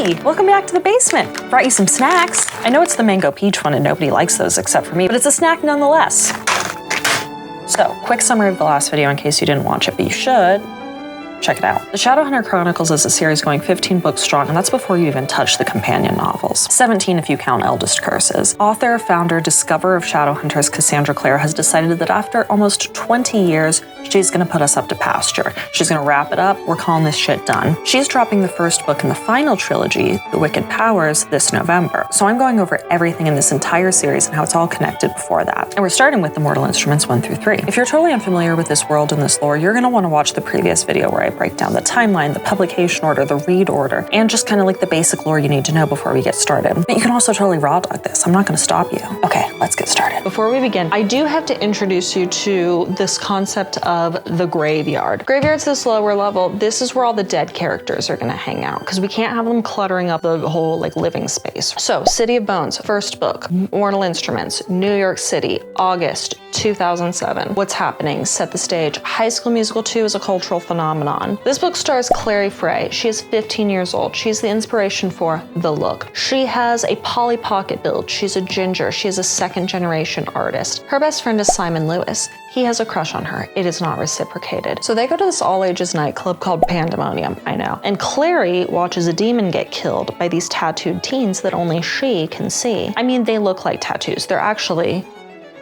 Hey, welcome back to the basement. Brought you some snacks. I know it's the mango peach one and nobody likes those except for me, but it's a snack nonetheless. So, quick summary of the last video in case you didn't watch it, but you should. Check it out. The Shadowhunter Chronicles is a series going 15 books strong, and that's before you even touch the companion novels. 17 if you count Eldest Curses. Author, founder, discoverer of Shadowhunters, Cassandra Clare has decided that after almost 20 years, she's gonna put us up to pasture. She's gonna wrap it up. We're calling this shit done. She's dropping the first book in the final trilogy, The Wicked Powers, this November. So I'm going over everything in this entire series and how it's all connected before that. And we're starting with the Mortal Instruments 1 through 3. If you're totally unfamiliar with this world and this lore, you're gonna wanna watch the previous video where I break down the timeline, the publication order, the read order, and just kind of like the basic lore you need to know before we get started. But you can also totally raw dog this. I'm not gonna stop you. Okay, let's get started. Before we begin, I do have to introduce you to this concept of the graveyard. Graveyard's this lower level. This is where all the dead characters are gonna hang out because we can't have them cluttering up the whole like living space. So, City of Bones, first book, Mortal Instruments, New York City, August 2007. What's happening? Set the stage. High School Musical 2 is a cultural phenomenon. This book stars Clare Frey. She is 15 years old. She's the inspiration for The Look. She has a Polly Pocket build. She's a ginger. She is a second generation artist. Her best friend is Simon Lewis. He has a crush on her. It is not reciprocated. So they go to this all-ages nightclub called Pandemonium, I know. And Clary watches a demon get killed by these tattooed teens that only she can see. I mean, they look like tattoos. They're actually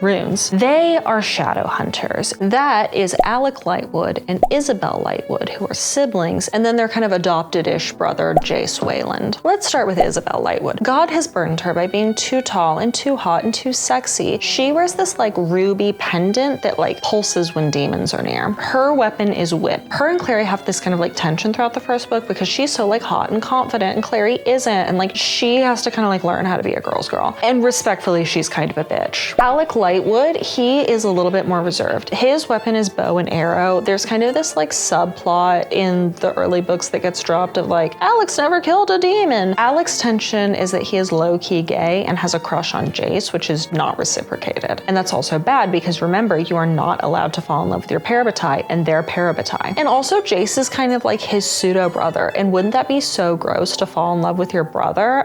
runes. They are shadow hunters. That is Alec Lightwood and Isabel Lightwood, who are siblings, and then their kind of adopted-ish brother, Jace Wayland. Let's start with Isabel Lightwood. God has burned her by being too tall and too hot and too sexy. She wears this like ruby pendant that like pulses when demons are near. Her weapon is whip. Her and Clary have this kind of like tension throughout the first book because she's so like hot and confident and Clary isn't, and like she has to kind of like learn how to be a girl's girl. And respectfully, she's kind of a bitch. Alec Lightwood, he is a little bit more reserved. His weapon is bow and arrow. There's kind of this like subplot in the early books that gets dropped of like, Alex never killed a demon. Alec's tension is that he is low-key gay and has a crush on Jace, which is not reciprocated. And that's also bad because remember, you are not allowed to fall in love with your parabatai, and they're parabatai. And also Jace is kind of like his pseudo brother, and wouldn't that be so gross to fall in love with your brother?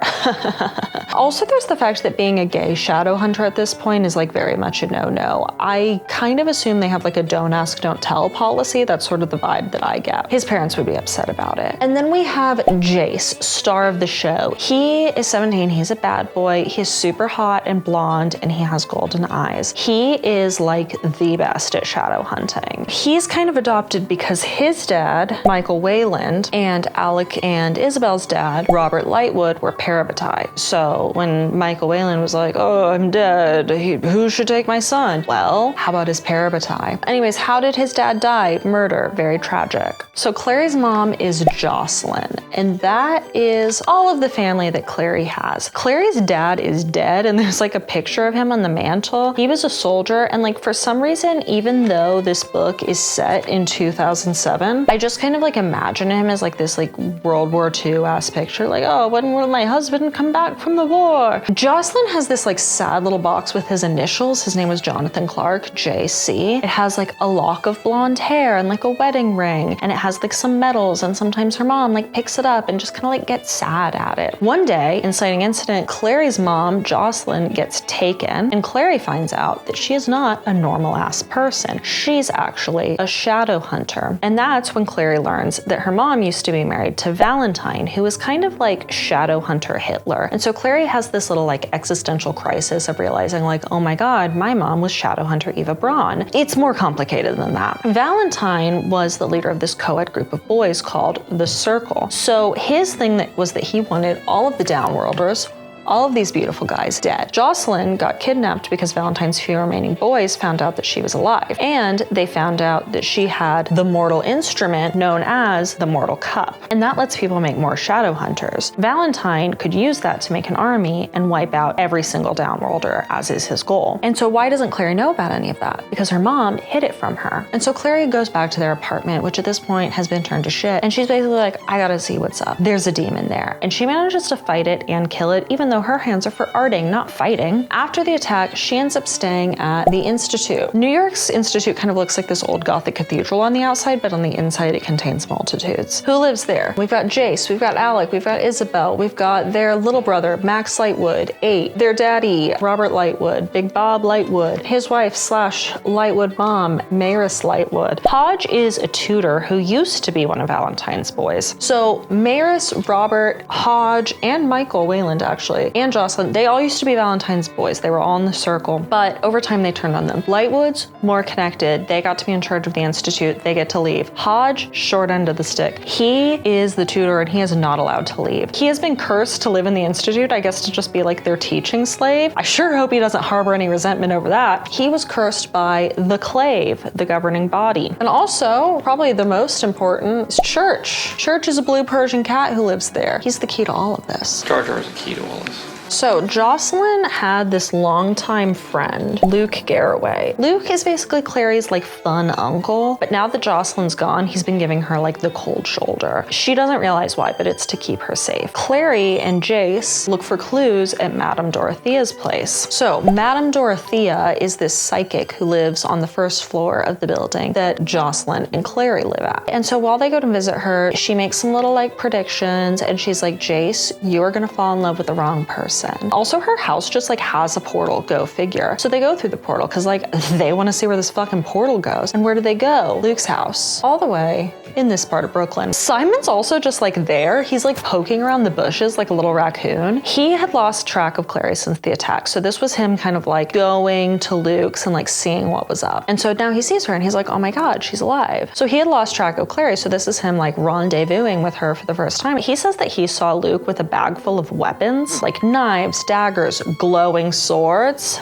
Also, there's the fact that being a gay shadow hunter at this point is like very much a no-no. I kind of assume they have like a don't ask, don't tell policy. That's sort of the vibe that I get. His parents would be upset about it. And then we have Jace, star of the show. He is 17, he's a bad boy. He's super hot and blonde and he has golden eyes. He is like the best at shadow hunting. He's kind of adopted because his dad, Michael Wayland, and Alec and Isabel's dad, Robert Lightwood, were parabatai. So when Michael Wayland was like, oh, I'm dead, who should take my son? Well, how about his parabatai? Anyways, how did his dad die? Murder. Very tragic. So Clary's mom is Jocelyn, and that is all of the family that Clary has. Clary's dad is dead, and there's like a picture of him on the mantle. He was a soldier, and like for some reason, even though this book is set in 2007, I just kind of like imagine him as like this like World War II ass picture, like, oh, when will my husband come back from the war? Jocelyn has this like sad little box with his initials. His name was Jonathan Clark, JC. It has like a lock of blonde hair and like a wedding ring, and it has like some medals, and sometimes her mom like picks it up and just kind of like gets sad at it. One day, inciting incident, Clary's mom, Jocelyn, gets taken, and Clary finds out that she is not a normal ass person. She's actually a shadow hunter. And that's when Clary learns that her mom used to be married to Valentine, who is kind of like shadow hunter Hitler. And so Clary has this little like existential crisis of realizing like, oh my God, my mom was Shadowhunter Eva Braun. It's more complicated than that. Valentine was the leader of this co-ed group of boys called the Circle. So his thing was that he wanted all of the downworlders, all of these beautiful guys dead. Jocelyn got kidnapped because Valentine's few remaining boys found out that she was alive. And they found out that she had the mortal instrument known as the Mortal Cup. And that lets people make more shadow hunters. Valentine could use that to make an army and wipe out every single downworlder, as is his goal. And so why doesn't Clary know about any of that? Because her mom hid it from her. And so Clary goes back to their apartment, which at this point has been turned to shit. And she's basically like, I gotta see what's up. There's a demon there. And she manages to fight it and kill it, even though though her hands are for arting, not fighting. After the attack, she ends up staying at the Institute. New York's Institute kind of looks like this old Gothic cathedral on the outside, but on the inside it contains multitudes. Who lives there? We've got Jace, we've got Alec, we've got Isabel, we've got their little brother, Max Lightwood, 8, their daddy, Robert Lightwood, Big Bob Lightwood, his wife / Lightwood mom, Maris Lightwood. Hodge is a tutor who used to be one of Valentine's boys. So Maris, Robert, Hodge, and Michael Wayland actually, and Jocelyn, they all used to be Valentine's boys. They were all in the circle, but over time they turned on them. Lightwood's more connected. They got to be in charge of the Institute. They get to leave. Hodge, short end of the stick. He is the tutor and he is not allowed to leave. He has been cursed to live in the Institute, I guess to just be like their teaching slave. I sure hope he doesn't harbor any resentment over that. He was cursed by the Clave, the governing body. And also, probably the most important, is Church. Church is a blue Persian cat who lives there. He's the key to all of this. Jar Jar is the key to all this. So Jocelyn had this longtime friend, Luke Garraway. Luke is basically Clary's like fun uncle, but now that Jocelyn's gone, he's been giving her like the cold shoulder. She doesn't realize why, but it's to keep her safe. Clary and Jace look for clues at Madame Dorothea's place. So Madame Dorothea is this psychic who lives on the first floor of the building that Jocelyn and Clary live at. And so while they go to visit her, she makes some little like predictions and she's like, Jace, you're gonna fall in love with the wrong person. Also, her house just like has a portal, go figure. So they go through the portal because like they want to see where this fucking portal goes. And where do they go? Luke's house. All the way in this part of Brooklyn. Simon's also just like there. He's like poking around the bushes like a little raccoon. He had lost track of Clary since the attack. So this was him kind of like going to Luke's and like seeing what was up. And so now he sees her and he's like, oh my God, she's alive. So he had lost track of Clary. So this is him like rendezvousing with her for the first time. He says that he saw Luke with a bag full of weapons, like knives, daggers, glowing swords.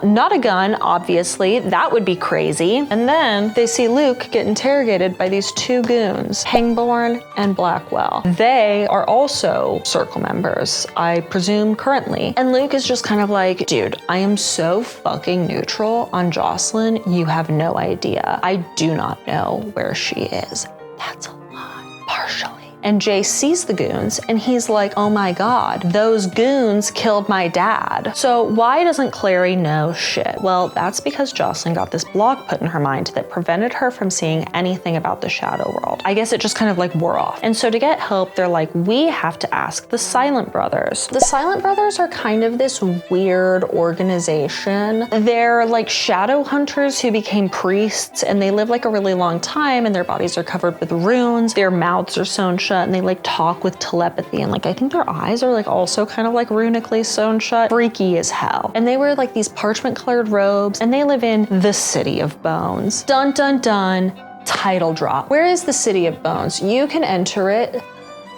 Not a gun, obviously, that would be crazy. And then they see Luke get interrogated by these two goons, Hangborn and Blackwell. They are also Circle members, I presume currently. And Luke is just kind of like, dude, I am so fucking neutral on Jocelyn, you have no idea. I do not know where she is. That's a lie, partially. And Jay sees the goons and he's like, oh my God, those goons killed my dad. So why doesn't Clary know shit? Well, that's because Jocelyn got this block put in her mind that prevented her from seeing anything about the shadow world. I guess it just kind of like wore off. And so to get help, they're like, we have to ask the Silent Brothers. The Silent Brothers are kind of this weird organization. They're like shadow hunters who became priests and they live like a really long time and their bodies are covered with runes. Their mouths are sewn shut and they like talk with telepathy and like I think their eyes are like also kind of like runically sewn shut. Freaky as hell. And they wear like these parchment colored robes and they live in the City of Bones. Dun dun dun, title drop. Where is the City of Bones? You can enter it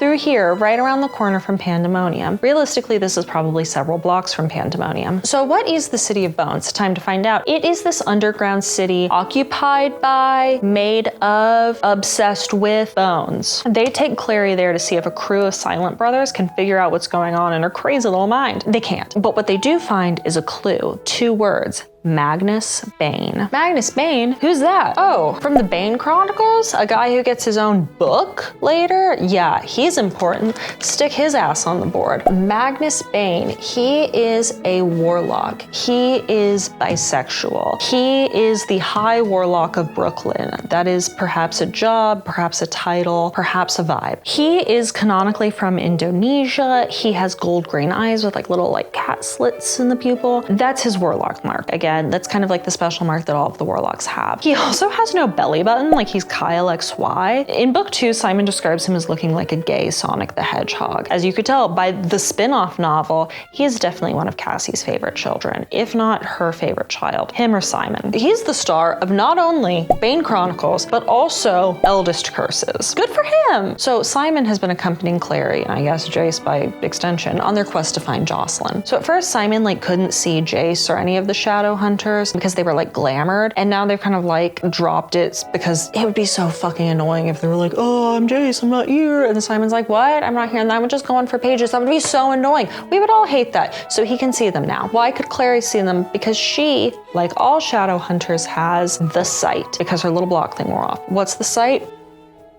through here, right around the corner from Pandemonium. Realistically, this is probably several blocks from Pandemonium. So what is the City of Bones? Time to find out. It is this underground city occupied by, made of, obsessed with bones. They take Clary there to see if a crew of Silent Brothers can figure out what's going on in her crazy little mind. They can't. But what they do find is a clue. 2 words. Magnus Bane. Magnus Bane? Who's that? Oh, from the Bane Chronicles? A guy who gets his own book later? Yeah, he's important. Stick his ass on the board. Magnus Bane, he is a warlock. He is bisexual. He is the High Warlock of Brooklyn. That is perhaps a job, perhaps a title, perhaps a vibe. He is canonically from Indonesia. He has gold green eyes with like little like cat slits in the pupil. That's his warlock mark. Again, that's kind of like the special mark that all of the warlocks have. He also has no belly button, like he's Kyle XY. In book 2, Simon describes him as looking like a gay Sonic the Hedgehog. As you could tell by the spin-off novel, he is definitely one of Cassie's favorite children, if not her favorite child, him or Simon. He's the star of not only Bane Chronicles, but also Eldest Curses. Good for him! So Simon has been accompanying Clary, and I guess Jace by extension, on their quest to find Jocelyn. So at first, Simon like couldn't see Jace or any of the Shadowhunters because they were like glamored, and now they've kind of like dropped it because it would be so fucking annoying if they were like, oh, I'm Jace, I'm not here, and Simon's like, what? I'm not here, and I would just go on for pages. That would be so annoying. We would all hate that. So he can see them now. Why could Clary see them? Because she, like all Shadowhunters, has the sight because her little block thing wore off. What's the sight?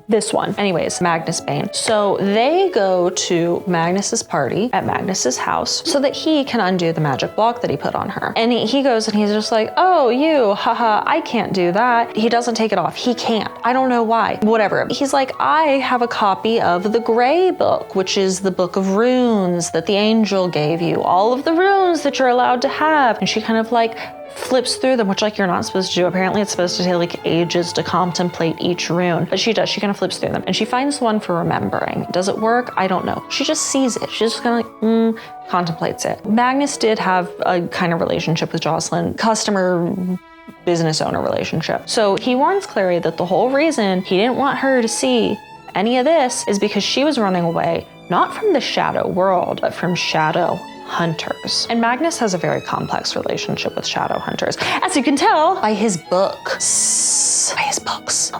This one. Anyways, Magnus Bane. So they go to Magnus's party at Magnus's house so that he can undo the magic block that he put on her. And he goes and he's just like, oh, you, haha, I can't do that. He doesn't take it off. He can't. I don't know why. Whatever. He's like, I have a copy of the Gray Book, which is the book of runes that the angel gave you. All of the runes that you're allowed to have. And she kind of like flips through them, which like you're not supposed to do. Apparently it's supposed to take like ages to contemplate each rune, but she does. She kind of flips through them and she finds one for remembering. Does it work? I don't know. She just sees it. She's just kind of like, contemplates it. Magnus did have a kind of relationship with Jocelyn, customer business owner relationship. So he warns Clary that the whole reason he didn't want her to see any of this is because she was running away, not from the shadow world, but from Shadowhunters. And Magnus has a very complex relationship with Shadowhunters, as you can tell by his books.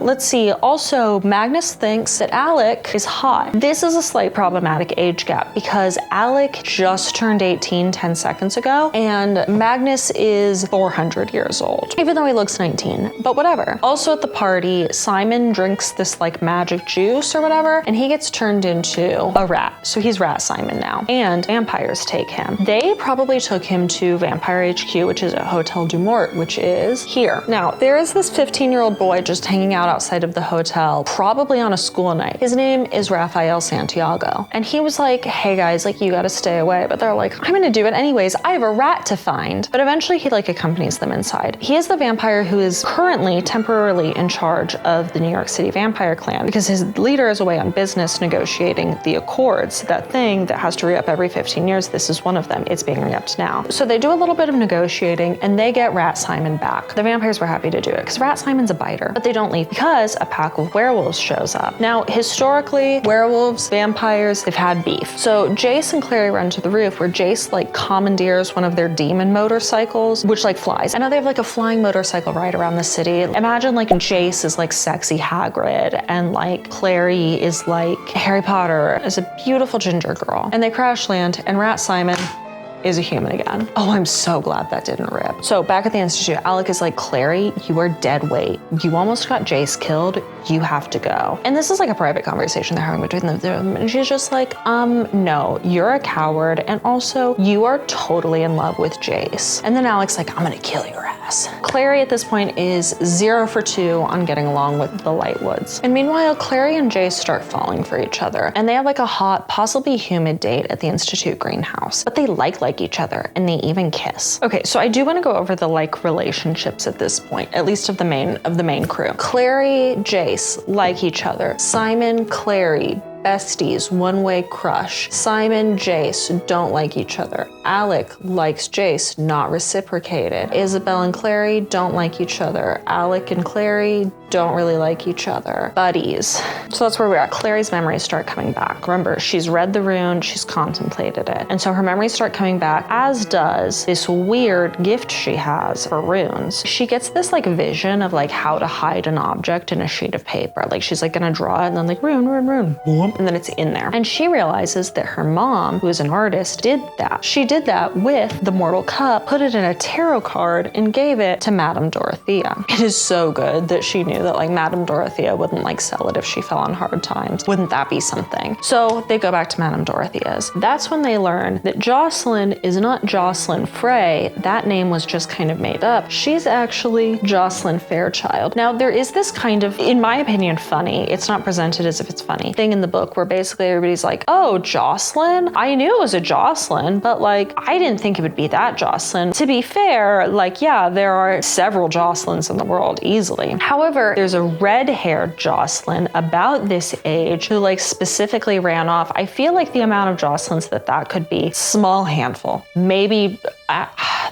Let's see, also Magnus thinks that Alec is hot. This is a slight problematic age gap because Alec just turned 18 10 seconds ago and Magnus is 400 years old, even though he looks 19, but whatever. Also at the party, Simon drinks this like magic juice or whatever, and he gets turned into a rat. So he's Rat Simon now, and vampires take him. They probably took him to Vampire HQ, which is at Hotel du Mort, which is here. Now, there is this 15-year-old boy just hanging out outside of the hotel, probably on a school night. His name is Rafael Santiago. And he was like, hey guys, like you gotta stay away. But they're like, I'm gonna do it anyways. I have a rat to find. But eventually he like accompanies them inside. He is the vampire who is currently temporarily in charge of the New York City vampire clan because his leader is away on business negotiating the Accords, that thing that has to re-up every 15 years. This is one of them. It's being re-upped now. So they do a little bit of negotiating and they get Rat Simon back. The vampires were happy to do it because Rat Simon's a biter, but they don't leave because a pack of werewolves shows up. Now, historically, werewolves, vampires, they've had beef. So Jace and Clary run to the roof where Jace like commandeers one of their demon motorcycles, which like flies. I know they have like a flying motorcycle ride around the city. Imagine like Jace is like sexy Hagrid and like Clary is like Harry Potter as a beautiful ginger girl. And they crash land and Rat Simon is a human again. Oh, I'm so glad that didn't rip. So back at the Institute, Alec is like, Clary, you are dead weight. You almost got Jace killed. You have to go. And this is like a private conversation they're having between them. And she's just like, no, you're a coward. And also you are totally in love with Jace. And then Alec's like, I'm gonna kill your ass. Clary at this point is 0 for 2 on getting along with the Lightwoods. And meanwhile, Clary and Jace start falling for each other. And they have like a hot, possibly humid date at the Institute greenhouse. But they like each other and they even kiss. Okay, so I do want to go over the like relationships at this point, at least of the main crew. Clary, Jace like each other. Simon, Clary, besties, one-way crush. Simon, Jace don't like each other. Alec likes Jace, not reciprocated. Isabel and Clary don't like each other. Alec and Clary don't really like each other. Buddies. So that's where we're at. Clary's memories start coming back. Remember, she's read the rune, she's contemplated it. And so her memories start coming back, as does this weird gift she has for runes. She gets this like vision of like how to hide an object in a sheet of paper. Like she's like gonna draw it and then like rune, rune, rune. And then it's in there. And she realizes that her mom, who is an artist, did that. She did that with the Mortal Cup, put it in a tarot card, and gave it to Madame Dorothea. It is so good that she knew that like Madame Dorothea wouldn't like sell it if she fell on hard times. Wouldn't that be something? So they go back to Madame Dorothea's. That's when they learn that Jocelyn is not Jocelyn Frey. That name was just kind of made up. She's actually Jocelyn Fairchild. Now there is this kind of, in my opinion, funny, it's not presented as if it's funny, thing in the book where basically everybody's like, oh, Jocelyn? I knew it was a Jocelyn, but like, I didn't think it would be that Jocelyn. To be fair, like, yeah, there are several Jocelyns in the world easily. However, there's a red-haired Jocelyn about this age who like specifically ran off. I feel like the amount of Jocelyns that could be, small handful, maybe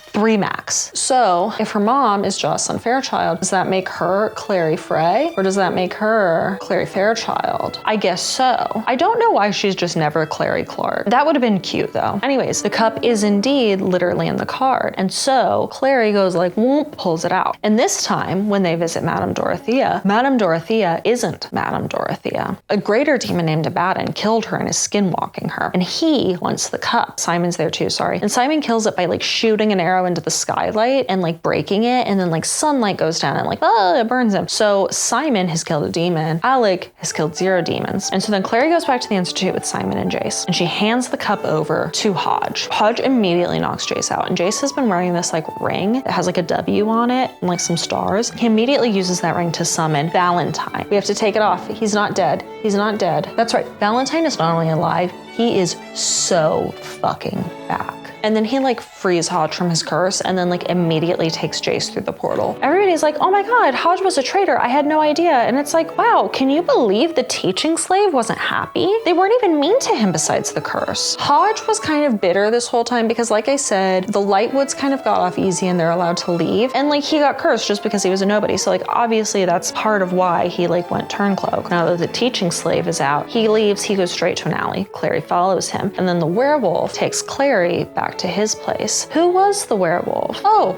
3 max. So if her mom is Jocelyn Fairchild, does that make her Clary Frey? Or does that make her Clary Fairchild? I guess so. I don't know why she's just never Clary Clark. That would have been cute though. Anyways, the cup is indeed literally in the card. And so Clary goes like, whoop, pulls it out. And this time when they visit Madame Dorothea isn't Madame Dorothea. A greater demon named Abaddon killed her and is skinwalking her. And he wants the cup. Simon's there too, sorry. And Simon kills it by like shooting an arrow arrow into the skylight and like breaking it, and then like sunlight goes down and like, oh, it burns him. So Simon has killed a demon. Alec has killed 0 demons. And so then Clary goes back to the Institute with Simon and Jace, and she hands the cup over to Hodge. Hodge immediately knocks Jace out, and Jace has been wearing this like ring that has like a W on it and like some stars. He immediately uses that ring to summon Valentine. We have to take it off. He's not dead. He's not dead. That's right. Valentine is not only alive, he is so fucking back. And then he like frees Hodge from his curse and then like immediately takes Jace through the portal. Everybody's like, oh my God, Hodge was a traitor. I had no idea. And it's like, wow, can you believe the teaching slave wasn't happy? They weren't even mean to him besides the curse. Hodge was kind of bitter this whole time because like I said, the Lightwoods kind of got off easy and they're allowed to leave. And like he got cursed just because he was a nobody. So like obviously that's part of why he like went turncloak. Now that the teaching slave is out, he leaves, he goes straight to an alley. Clary follows him. And then the werewolf takes Clary back to his place. Who was the werewolf? Oh,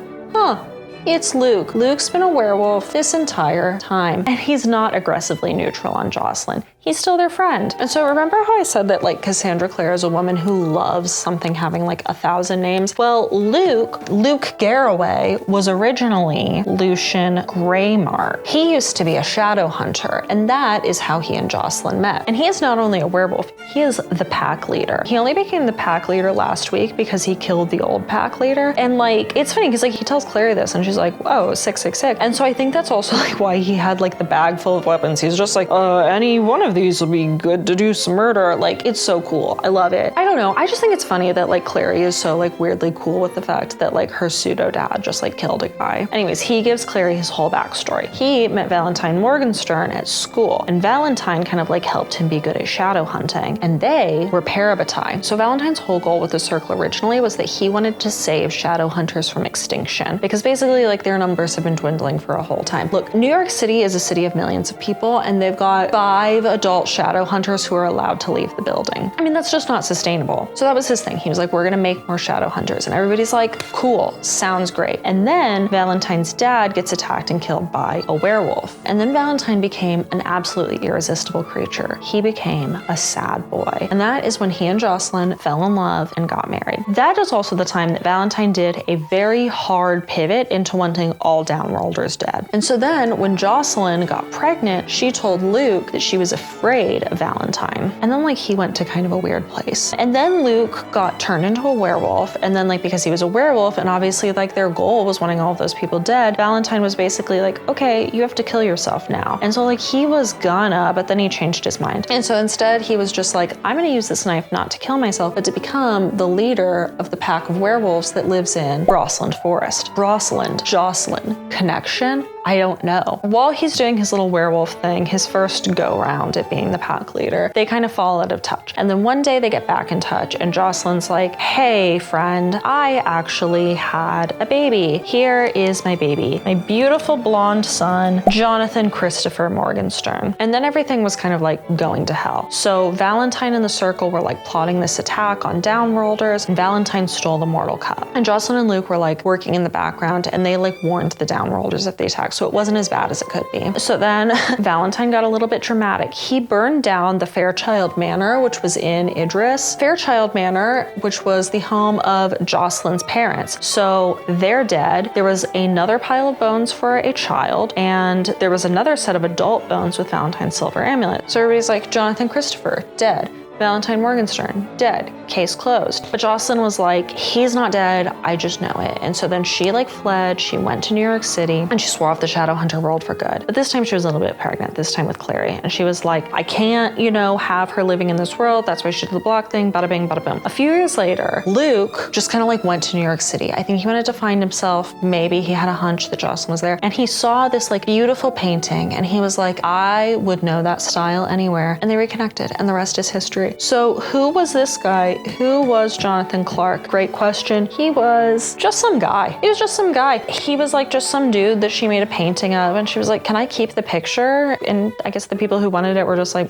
it's Luke. Luke's been a werewolf this entire time, and he's not aggressively neutral on Jocelyn. He's still their friend. And so remember how I said that like Cassandra Clare is a woman who loves something having like 1,000 names? Well, Luke Garraway was originally Lucian Greymark. He used to be a Shadowhunter, and that is how he and Jocelyn met. And he is not only a werewolf, he is the pack leader. He only became the pack leader last week because he killed the old pack leader. And like, it's funny because like he tells Clary this and she's like, oh, 666. And so I think that's also like why he had like the bag full of weapons. He's just like, any one of these will be good to do some murder. Like, it's so cool. I love it. I don't know. I just think it's funny that like Clary is so like weirdly cool with the fact that like her pseudo dad just like killed a guy. Anyways, he gives Clary his whole backstory. He met Valentine Morgenstern at school, and Valentine kind of like helped him be good at shadow hunting, and they were parabatai. So Valentine's whole goal with the circle originally was that he wanted to save shadow hunters from extinction, because basically like their numbers have been dwindling for a whole time. Look, New York City is a city of millions of people, and they've got 5 adult shadow hunters who are allowed to leave the building. I mean, that's just not sustainable. So that was his thing. He was like, we're gonna make more shadow hunters. And everybody's like, cool, sounds great. And then Valentine's dad gets attacked and killed by a werewolf. And then Valentine became an absolutely irresistible creature. He became a sad boy. And that is when he and Jocelyn fell in love and got married. That is also the time that Valentine did a very hard pivot into wanting all downworlders dead. And so then when Jocelyn got pregnant, she told Luke that she was afraid of Valentine. And then like he went to kind of a weird place. And then Luke got turned into a werewolf. And then like because he was a werewolf and obviously like their goal was wanting all of those people dead, Valentine was basically like, okay, you have to kill yourself now. And so like he was gonna, but then he changed his mind. And so instead he was just like, I'm gonna use this knife not to kill myself, but to become the leader of the pack of werewolves that lives in Brosland Forest. Brosland, Jocelyn, connection? I don't know. While he's doing his little werewolf thing, his first go round at being the pack leader, they kind of fall out of touch. And then one day they get back in touch and Jocelyn's like, hey friend, I actually had a baby. Here is my baby, my beautiful blonde son, Jonathan Christopher Morgenstern. And then everything was kind of like going to hell. So Valentine and the Circle were like plotting this attack on downworlders, and Valentine stole the Mortal Cup. And Jocelyn and Luke were like working in the background, and they like warned the downworlders if they attacked, so it wasn't as bad as it could be. So then Valentine got a little bit dramatic. He burned down the Fairchild Manor, which was in Idris. Fairchild Manor, which was the home of Jocelyn's parents. So they're dead. There was another pile of bones for a child, and there was another set of adult bones with Valentine's silver amulet. So everybody's like, Jonathan Christopher, dead. Valentine Morgenstern, dead. Case closed. But Jocelyn was like, he's not dead, I just know it. And so then she like fled, she went to New York City, and she swore off the Shadowhunter world for good. But this time she was a little bit pregnant, this time with Clary. And she was like, I can't, have her living in this world. That's why she did the block thing, bada bing, bada boom. A few years later, Luke just kind of like went to New York City. I think he wanted to find himself. Maybe he had a hunch that Jocelyn was there. And he saw this like beautiful painting, and he was like, I would know that style anywhere. And they reconnected, and the rest is history. So who was this guy? Who was Jonathan Clark? Great question. He was just some guy. He was just some guy. He was like just some dude that she made a painting of, and she was like, can I keep the picture? And I guess the people who wanted it were just like,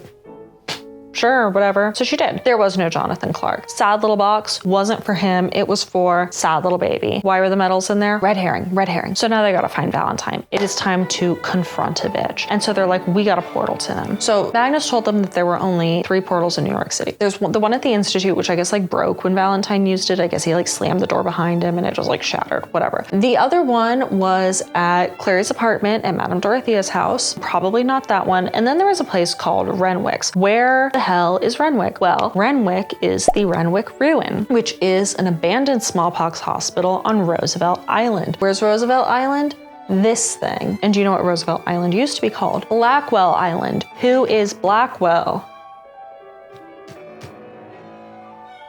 sure, whatever. So she did. There was no Jonathan Clark. Sad little box wasn't for him. It was for sad little baby. Why were the medals in there? Red herring, red herring. So now they gotta find Valentine. It is time to confront a bitch. And so they're like, we got a portal to them. So Magnus told them that there were only 3 portals in New York City. There's the one at the Institute, which I guess like broke when Valentine used it. I guess he like slammed the door behind him and it just like shattered, whatever. The other one was at Clary's apartment at Madame Dorothea's house. Probably not that one. And then there was a place called Renwick's. Where the hell is Renwick? Well, Renwick is the Renwick Ruin, which is an abandoned smallpox hospital on Roosevelt Island. Where's Roosevelt Island? This thing. And do you know what Roosevelt Island used to be called? Blackwell Island. Who is Blackwell?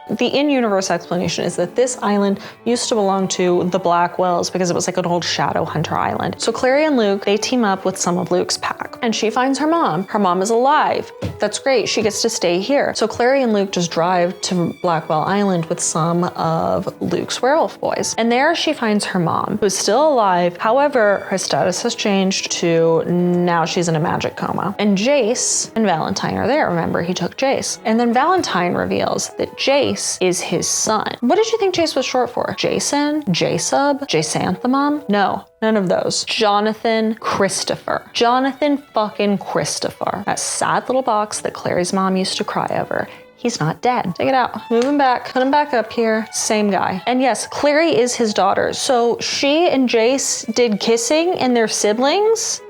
The in-universe explanation is that this island used to belong to the Blackwells because it was like an old Shadowhunter island. So Clary and Luke, they team up with some of Luke's pack and she finds her mom. Her mom is alive. That's great. She gets to stay here. So Clary and Luke just drive to Blackwell Island with some of Luke's werewolf boys. And there she finds her mom, who's still alive. However, her status has changed to now she's in a magic coma. And Jace and Valentine are there. Remember, he took Jace. And then Valentine reveals that Jace is his son. What did you think Jace was short for? Jason? J-Sub? Jasanthamum? No, none of those. Jonathan Christopher. Jonathan fucking Christopher. That sad little box that Clary's mom used to cry over. He's not dead. Take it out. Move him back. Put him back up here. Same guy. And yes, Clary is his daughter. So she and Jace did kissing and they're siblings.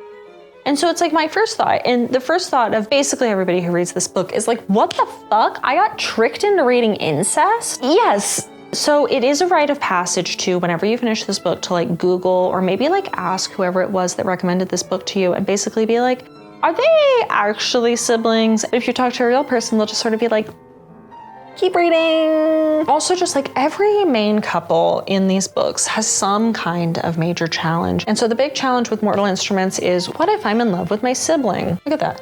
And so it's like my first thought, and the first thought of basically everybody who reads this book is like, what the fuck? I got tricked into reading incest? Yes. So it is a rite of passage too, whenever you finish this book, to like Google or maybe like ask whoever it was that recommended this book to you and basically be like, are they actually siblings? If you talk to a real person, they'll just sort of be like, keep reading. Also, just like every main couple in these books has some kind of major challenge. And so the big challenge with Mortal Instruments is, what if I'm in love with my sibling? Look at that.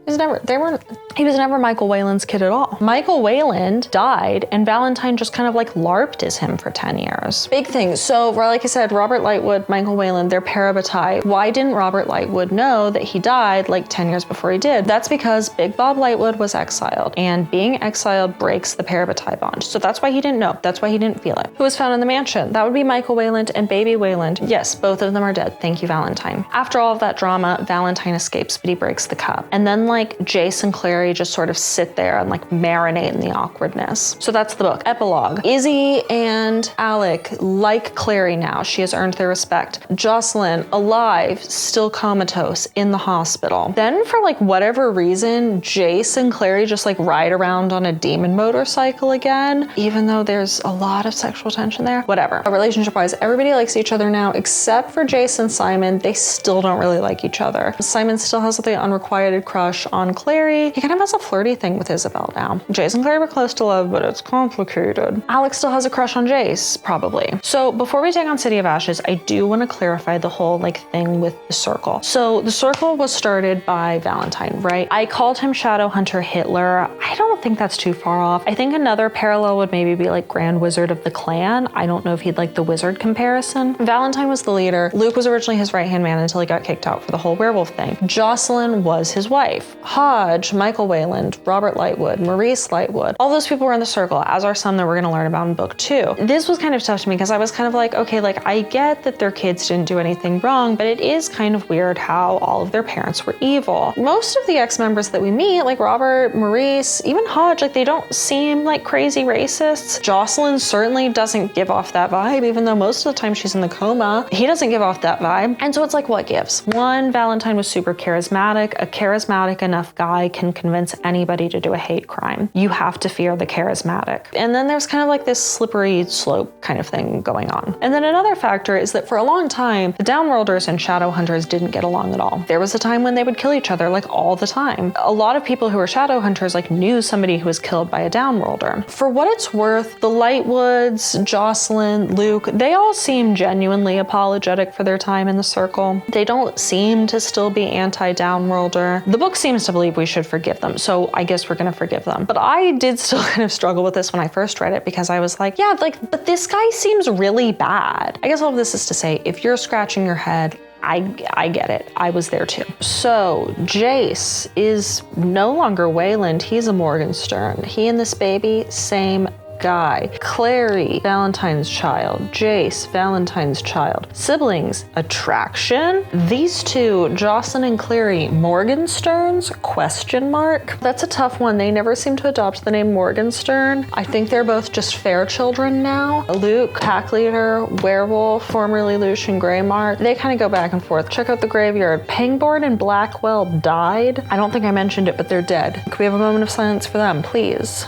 He was never Michael Wayland's kid at all. Michael Wayland died and Valentine just kind of like LARPed as him for 10 years. Big thing. So like I said, Robert Lightwood, Michael Wayland, they're parabatai. Why didn't Robert Lightwood know that he died like 10 years before he did? That's because Big Bob Lightwood was exiled and being exiled breaks the parabatai bond. So that's why he didn't know. That's why he didn't feel it. Who was found in the mansion? That would be Michael Wayland and baby Wayland. Yes, both of them are dead. Thank you, Valentine. After all of that drama, Valentine escapes, but he breaks the cup. And then like Jace and Clary just sort of sit there and like marinate in the awkwardness. So that's the book. Epilogue. Izzy and Alec like Clary now. She has earned their respect. Jocelyn, alive, still comatose in the hospital. Then for like whatever reason, Jace and Clary just like ride around on a demon motorcycle again, even though there's a lot of sexual tension there. Whatever. Relationship-wise, everybody likes each other now, except for Jace and Simon. They still don't really like each other. Simon still has the unrequited crush on Clary. He kind of has a flirty thing with Isabel now. Jace and Clary were close to love, but it's complicated. Alex still has a crush on Jace, probably. So before we take on City of Ashes, I do want to clarify the whole like thing with the circle. So the circle was started by Valentine, right? I called him Shadowhunter Hitler. I don't think that's too far off. I think another parallel would maybe be like Grand Wizard of the Clan. I don't know if he'd like the wizard comparison. Valentine was the leader. Luke was originally his right-hand man until he got kicked out for the whole werewolf thing. Jocelyn was his wife. Hodge, Michael Wayland, Robert Lightwood, Maurice Lightwood, all those people were in the circle, as are some that we're gonna learn about in book 2. This was kind of tough to me because I was kind of like, okay, like I get that their kids didn't do anything wrong, but it is kind of weird how all of their parents were evil. Most of the ex-members that we meet, like Robert, Maurice, even Hodge, like they don't seem like crazy racists. Jocelyn certainly doesn't give off that vibe, even though most of the time she's in the coma. He doesn't give off that vibe. And so it's like, what gives? One, Valentine was super charismatic. A charismatic enough guy can convince anybody to do a hate crime. You have to fear the charismatic. And then there's kind of like this slippery slope kind of thing going on. And then another factor is that for a long time, the Downworlders and Shadowhunters didn't get along at all. There was a time when they would kill each other like all the time. A lot of people who were Shadowhunters like knew somebody who was killed by a Downworlder. For what it's worth, the Lightwoods, Jocelyn, Luke, they all seem genuinely apologetic for their time in the circle. They don't seem to still be anti-Downworlder. The book seems to believe we should forgive them, so I guess we're gonna forgive them. But I did still kind of struggle with this when I first read it because I was like, yeah, like, but this guy seems really bad. I guess all of this is to say, if you're scratching your head, I get it. I was there too. So Jace is no longer Wayland. He's a Morgenstern. He and this baby, same guy. Clary, Valentine's child. Jace, Valentine's child. Siblings, attraction. These two, Jocelyn and Clary, Morgensterns? Question mark. That's a tough one. They never seem to adopt the name Morgenstern. I think they're both just fair children now. Luke, pack leader, werewolf, formerly Lucian Greymark. They kind of go back and forth. Check out the graveyard. Pangborn and Blackwell died. I don't think I mentioned it, but they're dead. Can we have a moment of silence for them, please?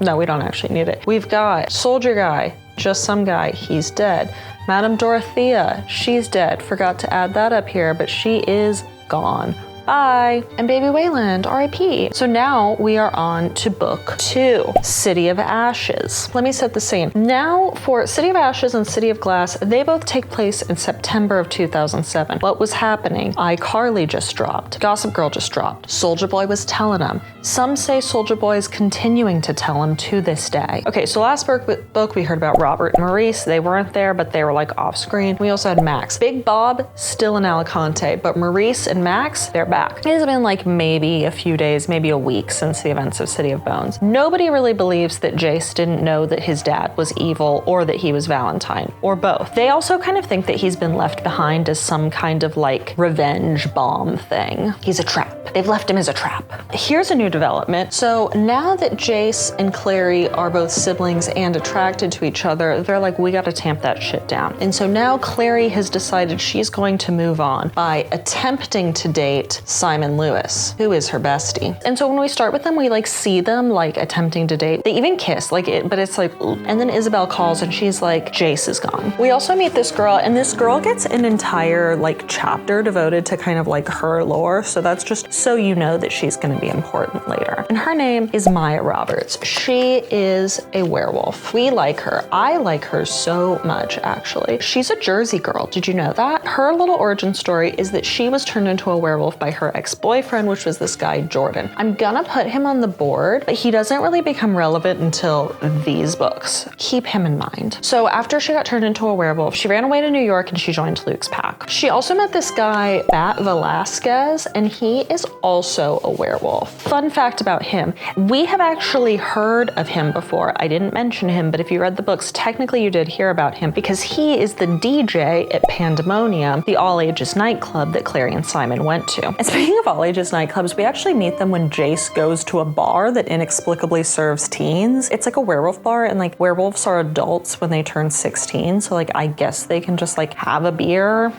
No, we don't actually need it. We've got Soldier Guy, just some guy, he's dead. Madame Dorothea, she's dead. Forgot to add that up here, but she is gone. Bye. And baby Wayland, RIP. So now we are on to book 2, City of Ashes. Let me set the scene. Now for City of Ashes and City of Glass, they both take place in September of 2007. What was happening? iCarly just dropped. Gossip Girl just dropped. Soulja Boy was telling them. Some say Soulja Boy is continuing to tell him to this day. Okay, so last book we heard about Robert and Maurice. They weren't there, but they were like off screen. We also had Max. Big Bob, still in Alicante, but Maurice and Max, they're back. It has been like maybe a few days, maybe a week since the events of City of Bones. Nobody really believes that Jace didn't know that his dad was evil or that he was Valentine, or both. They also kind of think that he's been left behind as some kind of like revenge bomb thing. He's a trap. They've left him as a trap. Here's a new development. So now that Jace and Clary are both siblings and attracted to each other, they're like, we gotta tamp that shit down. And so now Clary has decided she's going to move on by attempting to date Simon Lewis, who is her bestie. And so when we start with them, we like see them like attempting to date. They even kiss, like it, but it's like, and then Isabel calls and she's like, Jace is gone. We also meet this girl, and this girl gets an entire like chapter devoted to kind of like her lore. So that's just so you know that she's gonna be important later. And her name is Maya Roberts. She is a werewolf. We like her. I like her so much, actually. She's a Jersey girl. Did you know that? Her little origin story is that she was turned into a werewolf by her ex-boyfriend, which was this guy, Jordan. I'm gonna put him on the board, but he doesn't really become relevant until these books. Keep him in mind. So after she got turned into a werewolf, she ran away to New York and she joined Luke's pack. She also met this guy, Bat Velasquez, and he is also a werewolf. Fun fact about him, we have actually heard of him before. I didn't mention him, but if you read the books, technically you did hear about him because he is the DJ at Pandemonium, the all-ages nightclub that Clary and Simon went to. And speaking of all-ages nightclubs, we actually meet them when Jace goes to a bar that inexplicably serves teens. It's like a werewolf bar, and like werewolves are adults when they turn 16, so like I guess they can just like have a beer.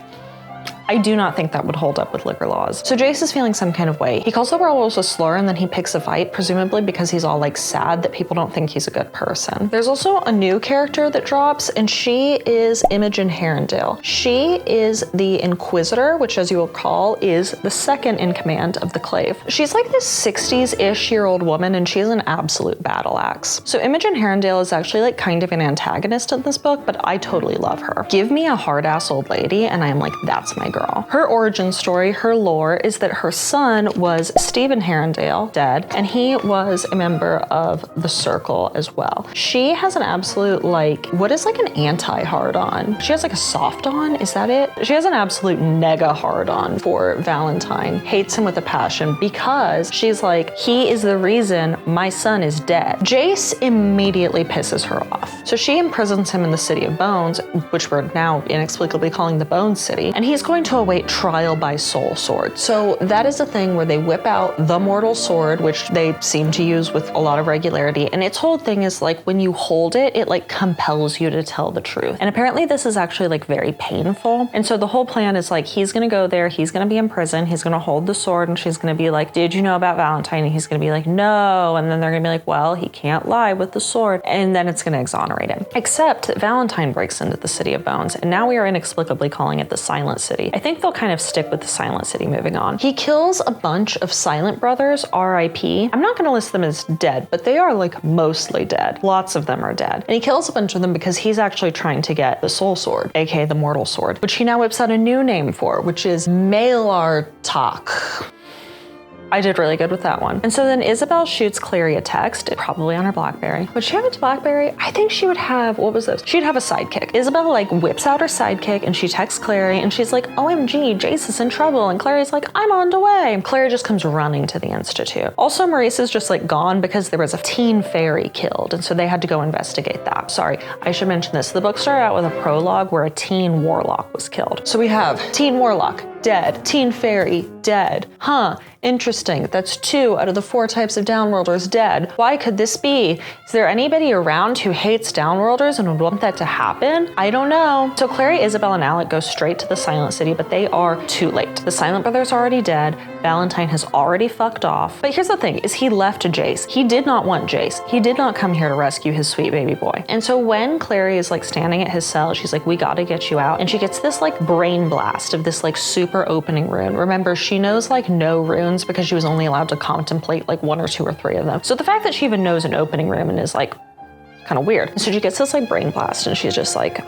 I do not think that would hold up with liquor laws. So Jace is feeling some kind of way. He calls the werewolves a slur and then he picks a fight, presumably because he's all like sad that people don't think he's a good person. There's also a new character that drops, and she is Imogen Herondale. She is the Inquisitor, which as you will recall is the second in command of the Clave. She's like this 60s-ish year old woman, and she's an absolute battle axe. So Imogen Herondale is actually like kind of an antagonist in this book, but I totally love her. Give me a hard-ass old lady and I'm like, that's my girl. Her origin story, her lore, is that her son was Stephen Herondale, dead, and he was a member of the Circle as well. She has an absolute like, what is like an anti-hard-on? She has like a soft-on, is that it? She has an absolute nega hard-on for Valentine, hates him with a passion because she's like, he is the reason my son is dead. Jace immediately pisses her off. So she imprisons him in the City of Bones, which we're now inexplicably calling the Bone City, and he's going to await trial by soul sword. So that is a thing where they whip out the mortal sword, which they seem to use with a lot of regularity, and its whole thing is like when you hold it, it like compels you to tell the truth. And apparently this is actually like very painful. And so the whole plan is like, he's gonna go there, he's gonna be in prison, he's gonna hold the sword, and she's gonna be like, did you know about Valentine? And he's gonna be like, no. And then they're gonna be like, well, he can't lie with the sword. And then it's gonna exonerate him. Except that Valentine breaks into the City of Bones, and now we are inexplicably calling it the Silent City. I think they'll kind of stick with the Silent City moving on. He kills a bunch of Silent brothers, RIP. I'm not gonna list them as dead, but they are like mostly dead. Lots of them are dead. And he kills a bunch of them because he's actually trying to get the Soul Sword, aka the Mortal Sword, which he now whips out a new name for, which is Malartok. I did really good with that one. And so then Isabel shoots Clary a text, probably on her BlackBerry. Would she have a BlackBerry? I think she would have, what was this? She'd have a sidekick. Isabel like whips out her sidekick and she texts Clary and she's like, OMG, Jace is in trouble. And Clary's like, I'm on the way. And Clary just comes running to the Institute. Also, Maurice is just like gone because there was a teen fairy killed. And so they had to go investigate that. Sorry, I should mention this. The book started out with a prologue where a teen warlock was killed. So we have teen warlock, dead. Teen fairy, dead. Huh, interesting. That's 2 out of the 4 types of downworlders dead. Why could this be? Is there anybody around who hates downworlders and would want that to happen? I don't know. So Clary, Isabel, and Alec go straight to the Silent City, but they are too late. The Silent brothers are already dead. Valentine has already fucked off. But here's the thing, is he left Jace. He did not want Jace. He did not come here to rescue his sweet baby boy. And so when Clary is like standing at his cell, she's like, we gotta get you out. And she gets this like brain blast of this like super opening rune. Remember, she knows like no runes because she was only allowed to contemplate like 1 or 2 or 3 of them. So the fact that she even knows an opening rune is like kind of weird. And so she gets this like brain blast and she's just like,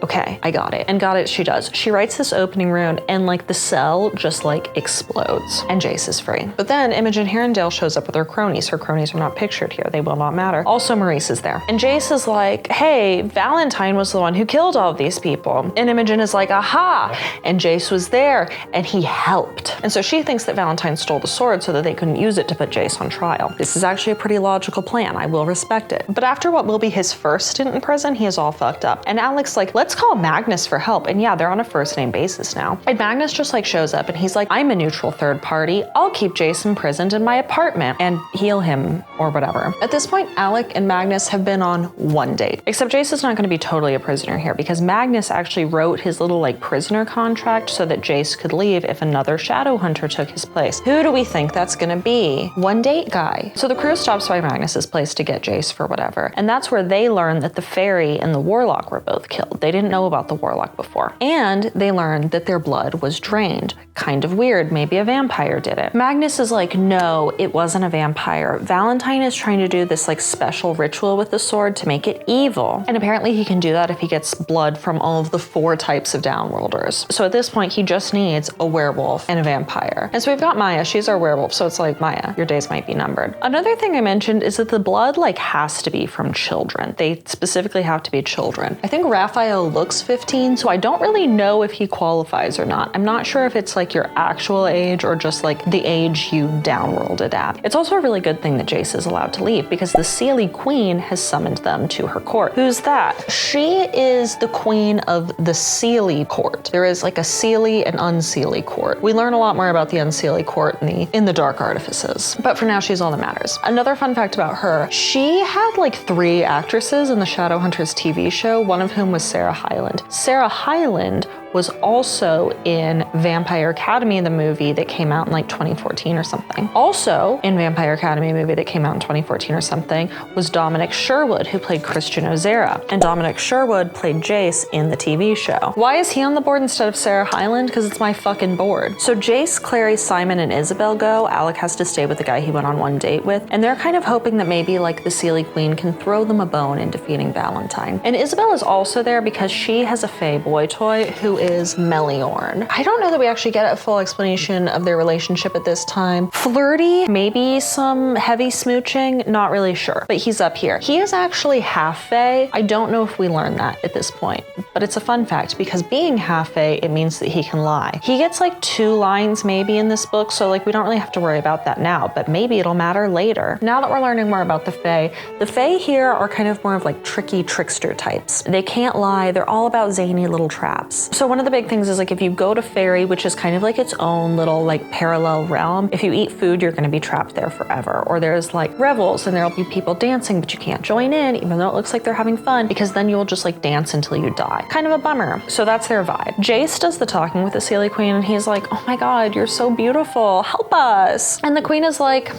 okay, I got it. And got it she does. She writes this opening rune and like the cell just like explodes and Jace is free. But then Imogen Herondale shows up with her cronies. Her cronies are not pictured here. They will not matter. Also Maurice is there. And Jace is like, hey, Valentine was the one who killed all of these people. And Imogen is like, aha. And Jace was there and he helped. And so she thinks that Valentine stole the sword so that they couldn't use it to put Jace on trial. This is actually a pretty logical plan. I will respect it. But after what will be his first stint in prison, he is all fucked up. And Alec's like, let's call Magnus for help. And yeah, they're on a first name basis now. And Magnus just like shows up and he's like, I'm a neutral third party. I'll keep Jace imprisoned in my apartment and heal him or whatever. At this point, Alec and Magnus have been on 1 date. Except Jace is not going to be totally a prisoner here because Magnus actually wrote his little like prisoner contract so that Jace could leave if another Shadowhunter took his place. Who do we think that's going to be? 1 date guy. So the crew stops by Magnus's place to get Jace for whatever. And that's where they learn that the fairy and the warlock were both killed. They didn't know about the warlock before. And they learned that their blood was drained. Kind of weird, maybe a vampire did it. Magnus is like, no, it wasn't a vampire. Valentine is trying to do this like special ritual with the sword to make it evil. And apparently he can do that if he gets blood from all of the 4 types of downworlders. So at this point, he just needs a werewolf and a vampire. And so we've got Maya, she's our werewolf. So it's like, Maya, your days might be numbered. Another thing I mentioned is that the blood like has to be from children. They specifically have to be children. I think Raphael looks 15, so I don't really know if he qualifies or not. I'm not sure if it's like your actual age or just like the age you downworlded at. It's also a really good thing that Jace is allowed to leave because the Seelie Queen has summoned them to her court. Who's that? She is the queen of the Seelie court. There is like a Seelie and Unseelie court. We learn a lot more about the Unseelie court in the Dark Artifices, but for now she's all that matters. Another fun fact about her, she had like 3 actresses in the Shadowhunters TV show, one of whom was Sarah Hyland. Sarah Hyland was also in Vampire Academy, the movie that came out in like 2014 or something. Also in Vampire Academy movie that came out in 2014 or something was Dominic Sherwood, who played Christian Ozera. And Dominic Sherwood played Jace in the TV show. Why is he on the board instead of Sarah Hyland? Because it's my fucking board. So Jace, Clary, Simon, and Isabel go. Alec has to stay with the guy he went on 1 date with. And they're kind of hoping that maybe like the Seelie Queen can throw them a bone in defeating Valentine. And Isabel is also there because she has a Fae boy toy who is Meliorn. I don't know that we actually get a full explanation of their relationship at this time. Flirty, maybe some heavy smooching, not really sure, but he's up here. He is actually half Fae. I don't know if we learn that at this point, but it's a fun fact because being half Fae, it means that he can lie. He gets like 2 lines maybe in this book, so like we don't really have to worry about that now, but maybe it'll matter later. Now that we're learning more about the Fae here are kind of more of like tricky trickster types. They can't lie, they're all about zany little traps. So one of the big things is like if you go to Fairy, which is kind of like its own little like parallel realm, if you eat food, you're going to be trapped there forever. Or there's like revels and there'll be people dancing, but you can't join in even though it looks like they're having fun because then you'll just like dance until you die. Kind of a bummer. So that's their vibe. Jace does the talking with the Seelie Queen and he's like, oh my God, you're so beautiful. Help us. And the Queen is like,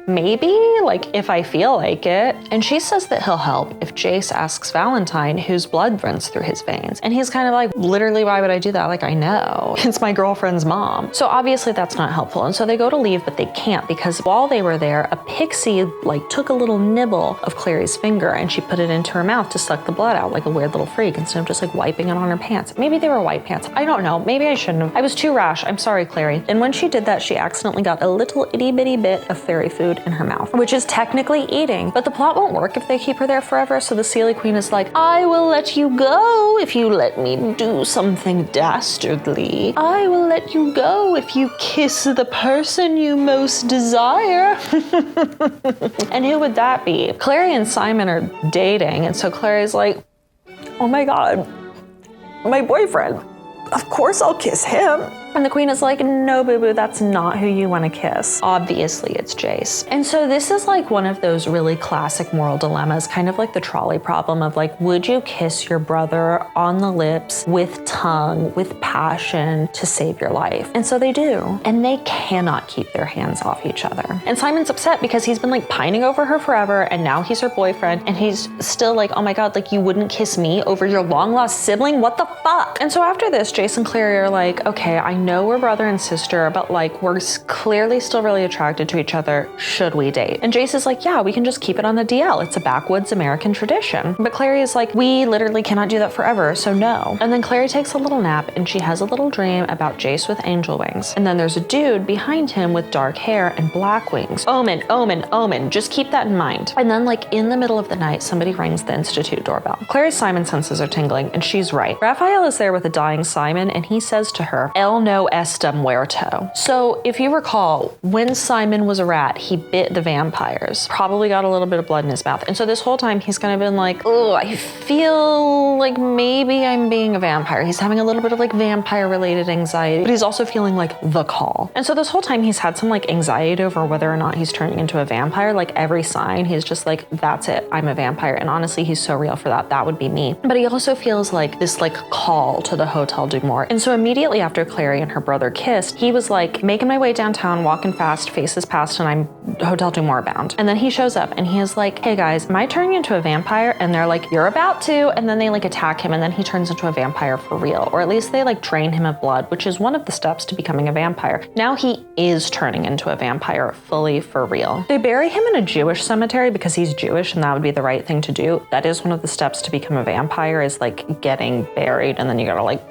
maybe, like, if I feel like it. And she says that he'll help if Jace asks Valentine whose blood runs through his veins. And he's kind of like, literally, why would I do that? Like, I know. It's my girlfriend's mom. So obviously that's not helpful. And so they go to leave, but they can't because while they were there, a pixie like took a little nibble of Clary's finger and she put it into her mouth to suck the blood out like a weird little freak instead of just like wiping it on her pants. Maybe they were white pants. I don't know. Maybe I shouldn't have. I was too rash. I'm sorry, Clary. And when she did that, she accidentally got a little itty bitty bit of fairy food in her mouth, which is technically eating. But the plot won't work if they keep her there forever. So the Seelie Queen is like, I will let you go if you let me do something dastardly. I will let you go if you kiss the person you most desire. And who would that be? Clary and Simon are dating, and so Clary's like, oh my God, my boyfriend. Of course I'll kiss him. And the queen is like, no, boo-boo, that's not who you want to kiss. Obviously, it's Jace. And so this is like one of those really classic moral dilemmas, kind of like the trolley problem of like, would you kiss your brother on the lips with tongue, with passion to save your life? And so they do. And they cannot keep their hands off each other. And Simon's upset because he's been like pining over her forever, and now he's her boyfriend, and he's still like, oh my God, like you wouldn't kiss me over your long-lost sibling? What the fuck? And so after this, Jace and Clary are like, okay, I know we're brother and sister, but like we're clearly still really attracted to each other. Should we date? And Jace is like, yeah, we can just keep it on the DL. It's a backwoods American tradition. But Clary is like, we literally cannot do that forever, so no. And then Clary takes a little nap and she has a little dream about Jace with angel wings. And then there's a dude behind him with dark hair and black wings. Omen, omen, omen. Just keep that in mind. And then like in the middle of the night, somebody rings the Institute doorbell. Clary's Simon senses are tingling, and she's right. Raphael is there with a dying Simon, and he says to her, "El no está muerto." So if you recall, when Simon was a rat, he bit the vampires, probably got a little bit of blood in his mouth. And so this whole time he's kind of been like, oh, I feel like maybe I'm being a vampire. He's having a little bit of like vampire related anxiety, but he's also feeling like the call. And so this whole time he's had some like anxiety over whether or not he's turning into a vampire. Like every sign, he's just like, that's it, I'm a vampire. And honestly, he's so real for that. That would be me. But he also feels like this like call to the Hotel du Mort. And so immediately after Clary and her brother kissed, he was like making my way downtown, walking fast, faces past, and I'm Hotel du Mort bound. And then he shows up and he is like, hey guys, am I turning into a vampire? And they're like, you're about to. And then they like attack him, and then he turns into a vampire for real. Or at least they like drain him of blood, which is one of the steps to becoming a vampire. Now he is turning into a vampire fully for real. They bury him in a Jewish cemetery because he's Jewish and that would be the right thing to do. That is one of the steps to become a vampire, is like getting buried, and then you gotta like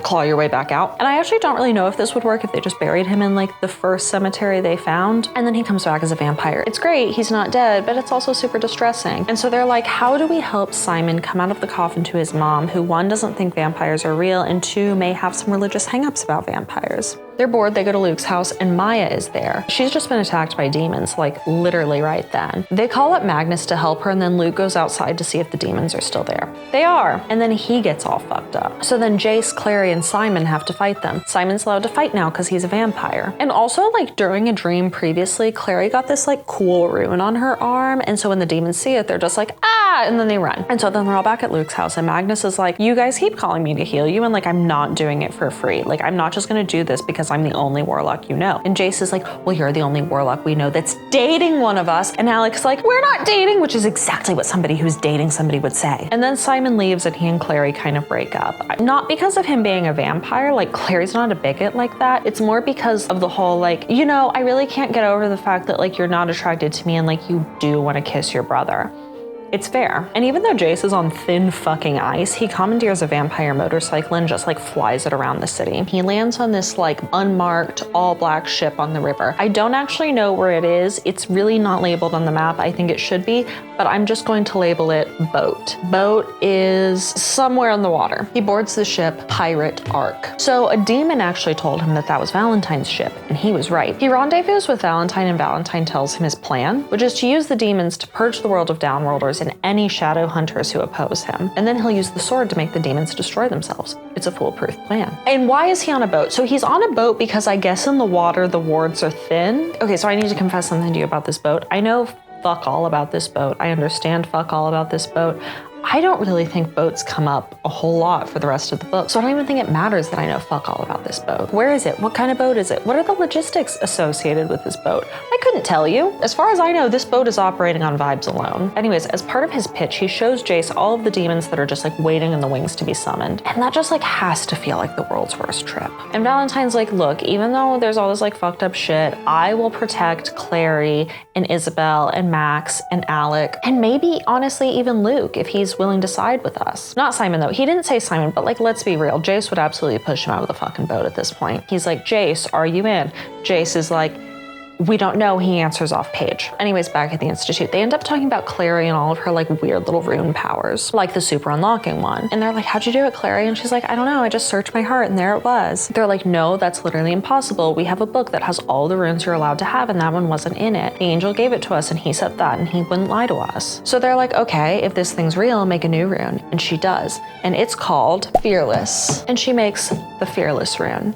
claw your way back out. And I actually don't really know if this would work if they just buried him in like the first cemetery they found and then he comes back as a vampire. It's great, he's not dead, but it's also super distressing. And so they're like, how do we help Simon come out of the coffin to his mom, who one, doesn't think vampires are real, and two, may have some religious hangups about vampires? They're bored, they go to Luke's house, and Maya is there. She's just been attacked by demons, like literally right then. They call up Magnus to help her, and then Luke goes outside to see if the demons are still there. They are, and then he gets all fucked up. So then Jace, Clary, and Simon have to fight them. Simon's allowed to fight now because he's a vampire. And also, like during a dream previously, Clary got this like cool rune on her arm, and so when the demons see it, they're just like, ah, and then they run. And so then they're all back at Luke's house, and Magnus is like, you guys keep calling me to heal you, and like I'm not doing it for free. Like I'm not just gonna do this because I'm the only warlock you know. And Jace is like, well, you're the only warlock we know that's dating one of us. And Alex is like, we're not dating, which is exactly what somebody who's dating somebody would say. And then Simon leaves and he and Clary kind of break up. Not because of him being a vampire, like Clary's not a bigot like that. It's more because of the whole like, you know, I really can't get over the fact that like you're not attracted to me and like you do want to kiss your brother. It's fair. And even though Jace is on thin fucking ice, he commandeers a vampire motorcycle and just like flies it around the city. He lands on this like unmarked all black ship on the river. I don't actually know where it is. It's really not labeled on the map. I think it should be, but I'm just going to label it boat. Boat is somewhere in the water. He boards the ship Pirate Ark. So a demon actually told him that that was Valentine's ship, and he was right. He rendezvous with Valentine, and Valentine tells him his plan, which is to use the demons to purge the world of Downworlders and any Shadowhunters who oppose him. And then he'll use the sword to make the demons destroy themselves. It's a foolproof plan. And why is he on a boat? So he's on a boat because I guess in the water the wards are thin. Okay, so I need to confess something to you about this boat. I know fuck all about this boat. I understand fuck all about this boat. I don't really think boats come up a whole lot for the rest of the book, so I don't even think it matters that I know fuck all about this boat. Where is it? What kind of boat is it? What are the logistics associated with this boat? I couldn't tell you. As far as I know, this boat is operating on vibes alone. Anyways, as part of his pitch, he shows Jace all of the demons that are just like waiting in the wings to be summoned. And that just like has to feel like the world's worst trip. And Valentine's like, look, even though there's all this like fucked up shit, I will protect Clary and Isabel and Max and Alec and maybe honestly even Luke if he's willing to side with us. Not Simon though. He didn't say Simon, but like, let's be real. Jace would absolutely push him out of the fucking boat at this point. He's like, Jace, are you in? Jace is like, we don't know. He answers off page. Anyways, back at the Institute, they end up talking about Clary and all of her like weird little rune powers, like the super unlocking one. And they're like, how'd you do it, Clary? And she's like, I don't know. I just searched my heart and there it was. They're like, no, that's literally impossible. We have a book that has all the runes you're allowed to have and that one wasn't in it. The angel gave it to us and he said that and he wouldn't lie to us. So they're like, okay, if this thing's real, make a new rune. And she does. And it's called Fearless. And she makes the Fearless rune.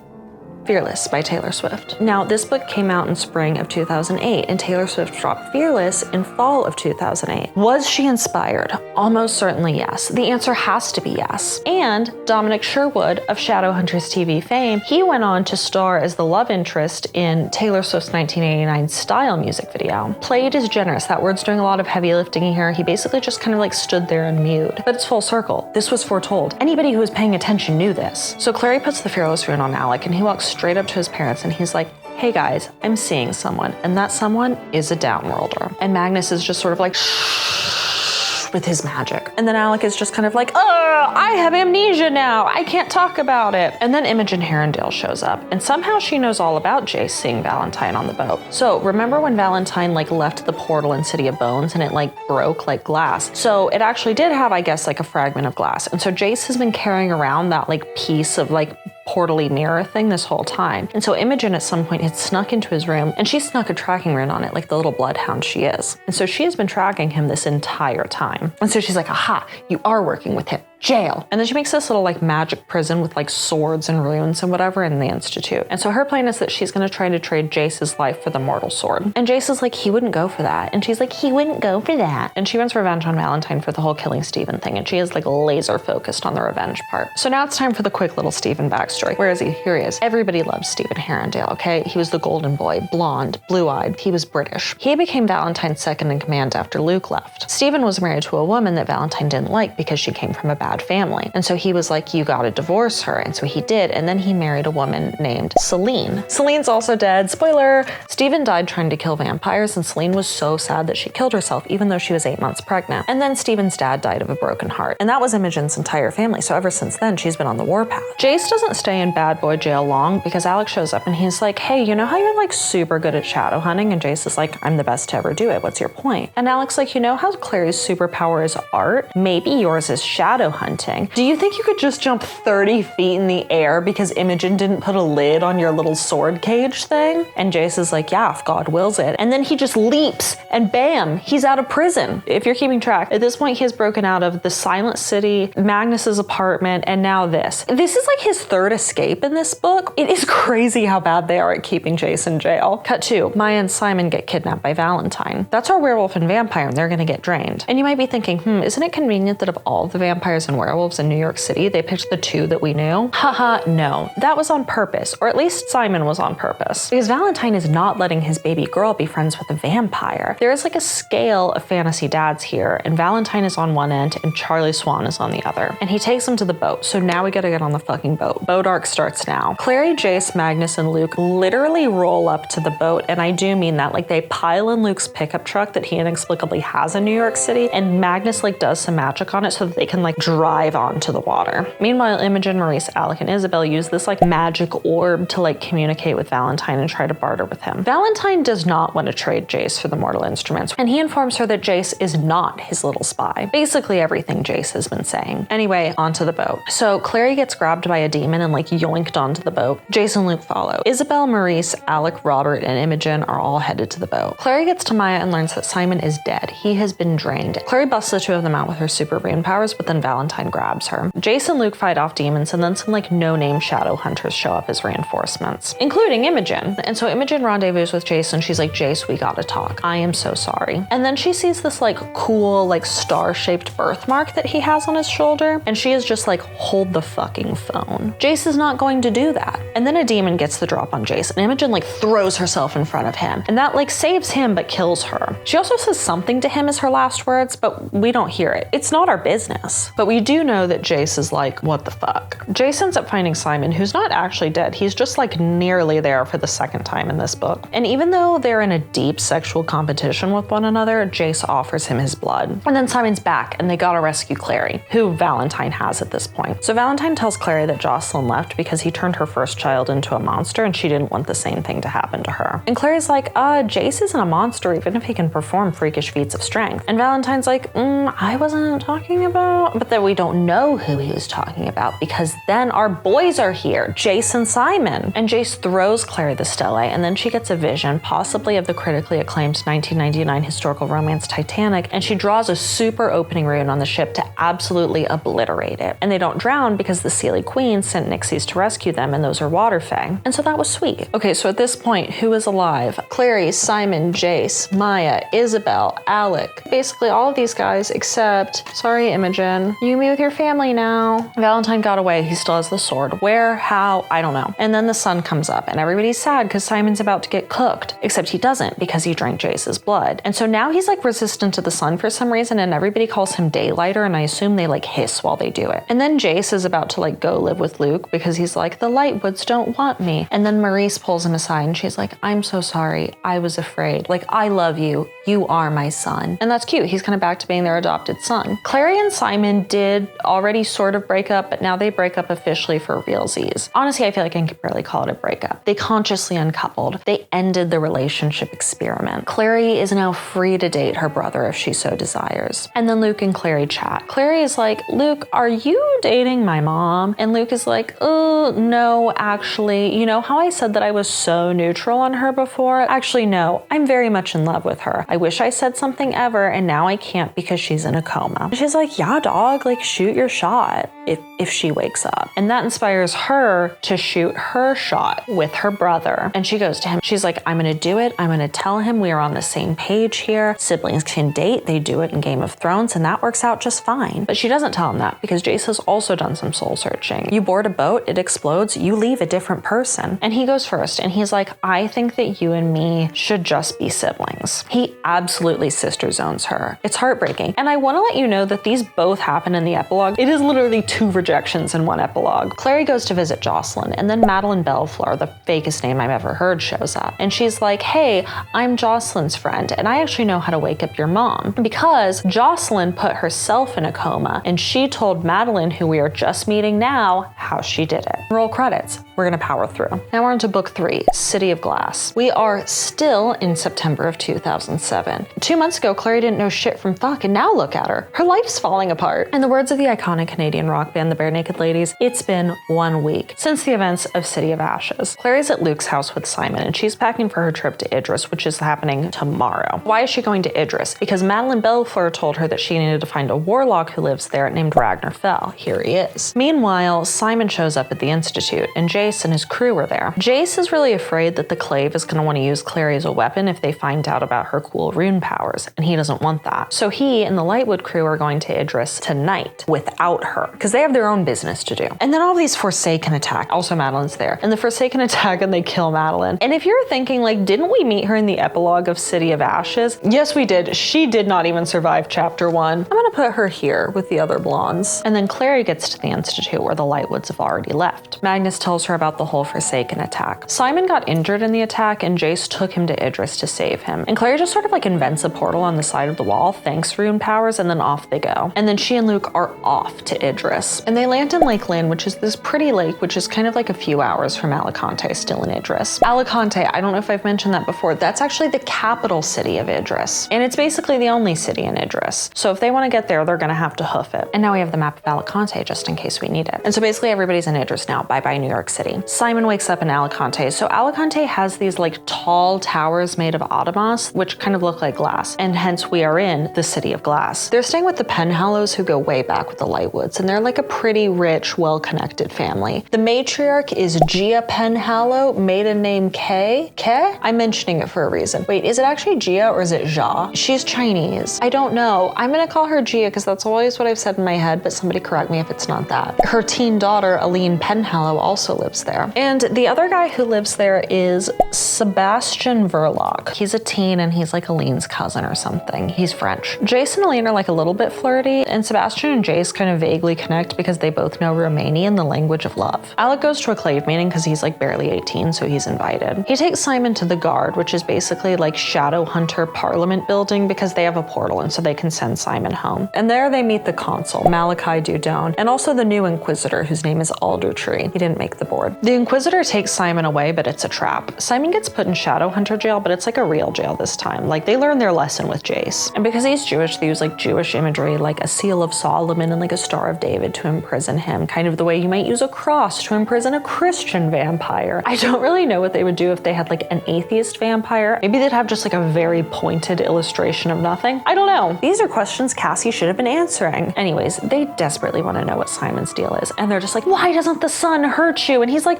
Fearless by Taylor Swift. Now, this book came out in spring of 2008, and Taylor Swift dropped Fearless in fall of 2008. Was she inspired? Almost certainly yes. The answer has to be yes. And Dominic Sherwood of Shadowhunters TV fame, he went on to star as the love interest in Taylor Swift's 1989 Style music video. Played is generous. That word's doing a lot of heavy lifting here. He basically just kind of like stood there and mewed. But it's full circle. This was foretold. Anybody who was paying attention knew this. So Clary puts the Fearless rune on Alec, and he walks straight up to his parents and he's like, hey guys, I'm seeing someone, and that someone is a downworlder. And Magnus is just sort of like, shh, with his magic. And then Alec is just kind of like, oh, I have amnesia now. I can't talk about it. And then Imogen Herondale shows up, and somehow she knows all about Jace seeing Valentine on the boat. So remember when Valentine like left the portal in City of Bones and it like broke like glass? So it actually did have, I guess, like a fragment of glass. And so Jace has been carrying around that like piece of like portally mirror thing this whole time. And so Imogen at some point had snuck into his room and she snuck a tracking rune on it like the little bloodhound she is. And so she has been tracking him this entire time. And so she's like, aha, you are working with him. Jail. And then she makes this little like magic prison with like swords and runes and whatever in the Institute. And so her plan is that she's going to try to trade Jace's life for the mortal sword. And Jace is like, he wouldn't go for that. And she's like, he wouldn't go for that. And she wants revenge on Valentine for the whole killing Stephen thing. And she is like laser focused on the revenge part. So now it's time for the quick little Stephen backstory. Where is he? Here he is. Everybody loves Stephen Herondale, okay? He was the golden boy, blonde, blue-eyed. He was British. He became Valentine's second in command after Luke left. Stephen was married to a woman that Valentine didn't like because she came from a bad family. And so he was like, you gotta divorce her. And so he did. And then he married a woman named Celine. Celine's also dead. Spoiler! Stephen died trying to kill vampires, and Celine was so sad that she killed herself even though she was 8 months pregnant. And then Stephen's dad died of a broken heart. And that was Imogen's entire family. So ever since then, she's been on the warpath. Jace doesn't stay in bad boy jail long because Alex shows up and he's like, hey, you know how you're like super good at shadow hunting? And Jace is like, I'm the best to ever do it. What's your point? And Alex like, you know how Clary's superpower is art? Maybe yours is shadow hunting. Do you think you could just jump 30 feet in the air because Imogen didn't put a lid on your little sword cage thing? And Jace is like, yeah, if God wills it. And then he just leaps and bam, he's out of prison. If you're keeping track, at this point he has broken out of the Silent City, Magnus's apartment, and now this. This is like his third escape in this book. It is crazy how bad they are at keeping Jace in jail. Cut to, Maya and Simon get kidnapped by Valentine. That's our werewolf and vampire, and they're gonna get drained. And you might be thinking, isn't it convenient that of all the vampires and werewolves in New York City, they picked the two that we knew? Haha, no. That was on purpose, or at least Simon was on purpose. Because Valentine is not letting his baby girl be friends with a vampire. There is like a scale of fantasy dads here, and Valentine is on one end and Charlie Swan is on the other. And he takes him to the boat, so now we gotta get on the fucking boat. Boat arc starts now. Clary, Jace, Magnus, and Luke literally roll up to the boat, and I do mean that. Like, they pile in Luke's pickup truck that he inexplicably has in New York City, and Magnus like does some magic on it so that they can like drive onto the water. Meanwhile, Imogen, Maurice, Alec, and Isabel use this like magic orb to like communicate with Valentine and try to barter with him. Valentine does not want to trade Jace for the mortal instruments, and he informs her that Jace is not his little spy. Basically everything Jace has been saying. Anyway, onto the boat. So Clary gets grabbed by a demon and like yoinked onto the boat. Jace and Luke follow. Isabel, Maurice, Alec, Robert, and Imogen are all headed to the boat. Clary gets to Maya and learns that Simon is dead. He has been drained. Clary busts the two of them out with her super brain powers, but then Valentine Valentine grabs her. Jace and Luke fight off demons, and then some like no-name Shadowhunters show up as reinforcements, including Imogen. And so Imogen rendezvous with Jace, and she's like, Jace, we gotta talk. I am so sorry. And then she sees this like cool, like star-shaped birthmark that he has on his shoulder, and she is just like, hold the fucking phone. Jace is not going to do that. And then a demon gets the drop on Jace, and Imogen like throws herself in front of him, and that like saves him but kills her. She also says something to him as her last words, but we don't hear it. It's not our business. But we do know that Jace is like, what the fuck? Jace ends up finding Simon, who's not actually dead. He's just like nearly there for the second time in this book. And even though they're in a deep sexual competition with one another, Jace offers him his blood. And then Simon's back, and they gotta rescue Clary, who Valentine has at this point. So Valentine tells Clary that Jocelyn left because he turned her first child into a monster, and she didn't want the same thing to happen to her. And Clary's like, Jace isn't a monster even if he can perform freakish feats of strength. And Valentine's like, I wasn't talking about, but then we don't know who he was talking about, because then our boys are here, Jace and Simon. And Jace throws Clary the stele, and then she gets a vision, possibly of the critically acclaimed 1999 historical romance Titanic, and she draws a super opening rune on the ship to absolutely obliterate it. And they don't drown because the Seelie Queen sent Nixies to rescue them, and those are water fae. And so that was sweet. Okay, so at this point, who is alive? Clary, Simon, Jace, Maya, Isabel, Alec. Basically all of these guys except, sorry Imogen, you can be with your family now. Valentine got away, he still has the sword. Where, how, I don't know. And then the sun comes up, and everybody's sad because Simon's about to get cooked, except he doesn't because he drank Jace's blood. And so now he's like resistant to the sun for some reason, and everybody calls him Daylighter, and I assume they like hiss while they do it. And then Jace is about to like go live with Luke because he's like, the Lightwoods don't want me. And then Maurice pulls him aside, and she's like, I'm so sorry, I was afraid. Like, I love you. You are my son. And that's cute. He's kind of back to being their adopted son. Clary and Simon did already sort of break up, but now they break up officially for realsies. Honestly, I feel like I can barely call it a breakup. They consciously uncoupled. They ended the relationship experiment. Clary is now free to date her brother if she so desires. And then Luke and Clary chat. Clary is like, Luke, are you dating my mom? And Luke is like, oh, no, actually, you know how I said that I was so neutral on her before? Actually, no, I'm very much in love with her. I wish I said something ever, and now I can't because she's in a coma. And she's like, yeah, dog, like shoot your shot if she wakes up. And that inspires her to shoot her shot with her brother. And she goes to him. She's like, I'm gonna do it. I'm gonna tell him we are on the same page here. Siblings can date. They do it in Game of Thrones, and that works out just fine. But she doesn't tell him that because Jace has also done some soul searching. You board a boat, it explodes, you leave a different person. And he goes first, and he's like, I think that you and me should just be siblings. He absolutely sister zones her. It's heartbreaking. And I want to let you know that these both happen in the epilogue. It is literally 2 rejections in one epilogue. Clary goes to visit Jocelyn, and then Madeline Bellefleur, the fakest name I've ever heard, shows up. And she's like, hey, I'm Jocelyn's friend, and I actually know how to wake up your mom. Because Jocelyn put herself in a coma, and she told Madeline, who we are just meeting now, how she did it. Roll credits. We're gonna power through. Now we're on to book 3, City of Glass. We are still in September of 2007. 2 months ago, Clary didn't know shit from fuck, and now look at her. Her life's falling apart. In the words of the iconic Canadian rock band, the Bare Naked Ladies, it's been 1 week since the events of City of Ashes. Clary's at Luke's house with Simon, and she's packing for her trip to Idris, which is happening tomorrow. Why is she going to Idris? Because Madeline Bellefleur told her that she needed to find a warlock who lives there named Ragnar Fell. Here he is. Meanwhile, Simon shows up at the Institute, and Jace and his crew are there. Jace is really afraid that the Clave is going to want to use Clary as a weapon if they find out about her cool rune powers, and he doesn't want that. So he and the Lightwood crew are going to Idris tonight without her, because they have their own business to do. And then all these Forsaken attack. Also, Madeline's there. And the Forsaken attack, and they kill Madeline. And if you're thinking, like, didn't we meet her in the epilogue of City of Ashes? Yes, we did. She did not even survive chapter 1. I'm gonna put her here with the other blondes. And then Clary gets to the Institute where the Lightwoods have already left. Magnus tells her about the whole Forsaken attack. Simon got injured in the attack, and Jace took him to Idris to save him. And Clary just sort of like invents a portal on the side of the wall, thanks rune powers, and then off they go. And then she and Luke are off to Idris. And they land in Lake Lynn, which is this pretty lake, which is kind of like a few hours from Alicante, still in Idris. Alicante, I don't know if I've mentioned that before, that's actually the capital city of Idris. And it's basically the only city in Idris. So if they want to get there, they're gonna have to hoof it. And now we have the map of Alicante just in case we need it. And so basically everybody's in Idris now, bye-bye New York City. Simon wakes up in Alicante. So Alicante has these like tall towers made of Adamas, which kind of kind of look like glass, and hence we are in the city of glass. They're staying with the Penhallows, who go way back with the Lightwoods, and they're like a pretty rich, well-connected family. The matriarch is Gia Penhallow, maiden name Kay. Kay? I'm mentioning it for a reason. Wait, is it actually Gia or is it Jia? She's Chinese. I don't know. I'm gonna call her Gia because that's always what I've said in my head, but somebody correct me if it's not that. Her teen daughter, Aline Penhallow, also lives there. And the other guy who lives there is Sebastian Verloc. He's a teen and he's like Aline's cousin or something. He's French. Jace and Aline are like a little bit flirty, and Sebastian and Jace kind of vaguely connect because they both know Romanian, the language of love. Alec goes to a clave meeting because he's like barely 18, so he's invited. He takes Simon to the Guard, which is basically like Shadowhunter Parliament building, because they have a portal and so they can send Simon home. And there they meet the consul, Malachi Dudone, and also the new Inquisitor, whose name is Aldertree. He didn't make the board. The Inquisitor takes Simon away, but it's a trap. Simon gets put in Shadowhunter jail, but it's like a real jail this time. Like, they learn their lesson with Jace. And because he's Jewish, they use like Jewish imagery, like a seal of Solomon and like a Star of David to imprison him, kind of the way you might use a cross to imprison a Christian vampire. I don't really know what they would do if they had like an atheist vampire. Maybe they'd have just like a very pointed illustration of nothing. I don't know. These are questions Cassie should have been answering. Anyways, they desperately want to know what Simon's deal is. And they're just like, why doesn't the sun hurt you? And he's like,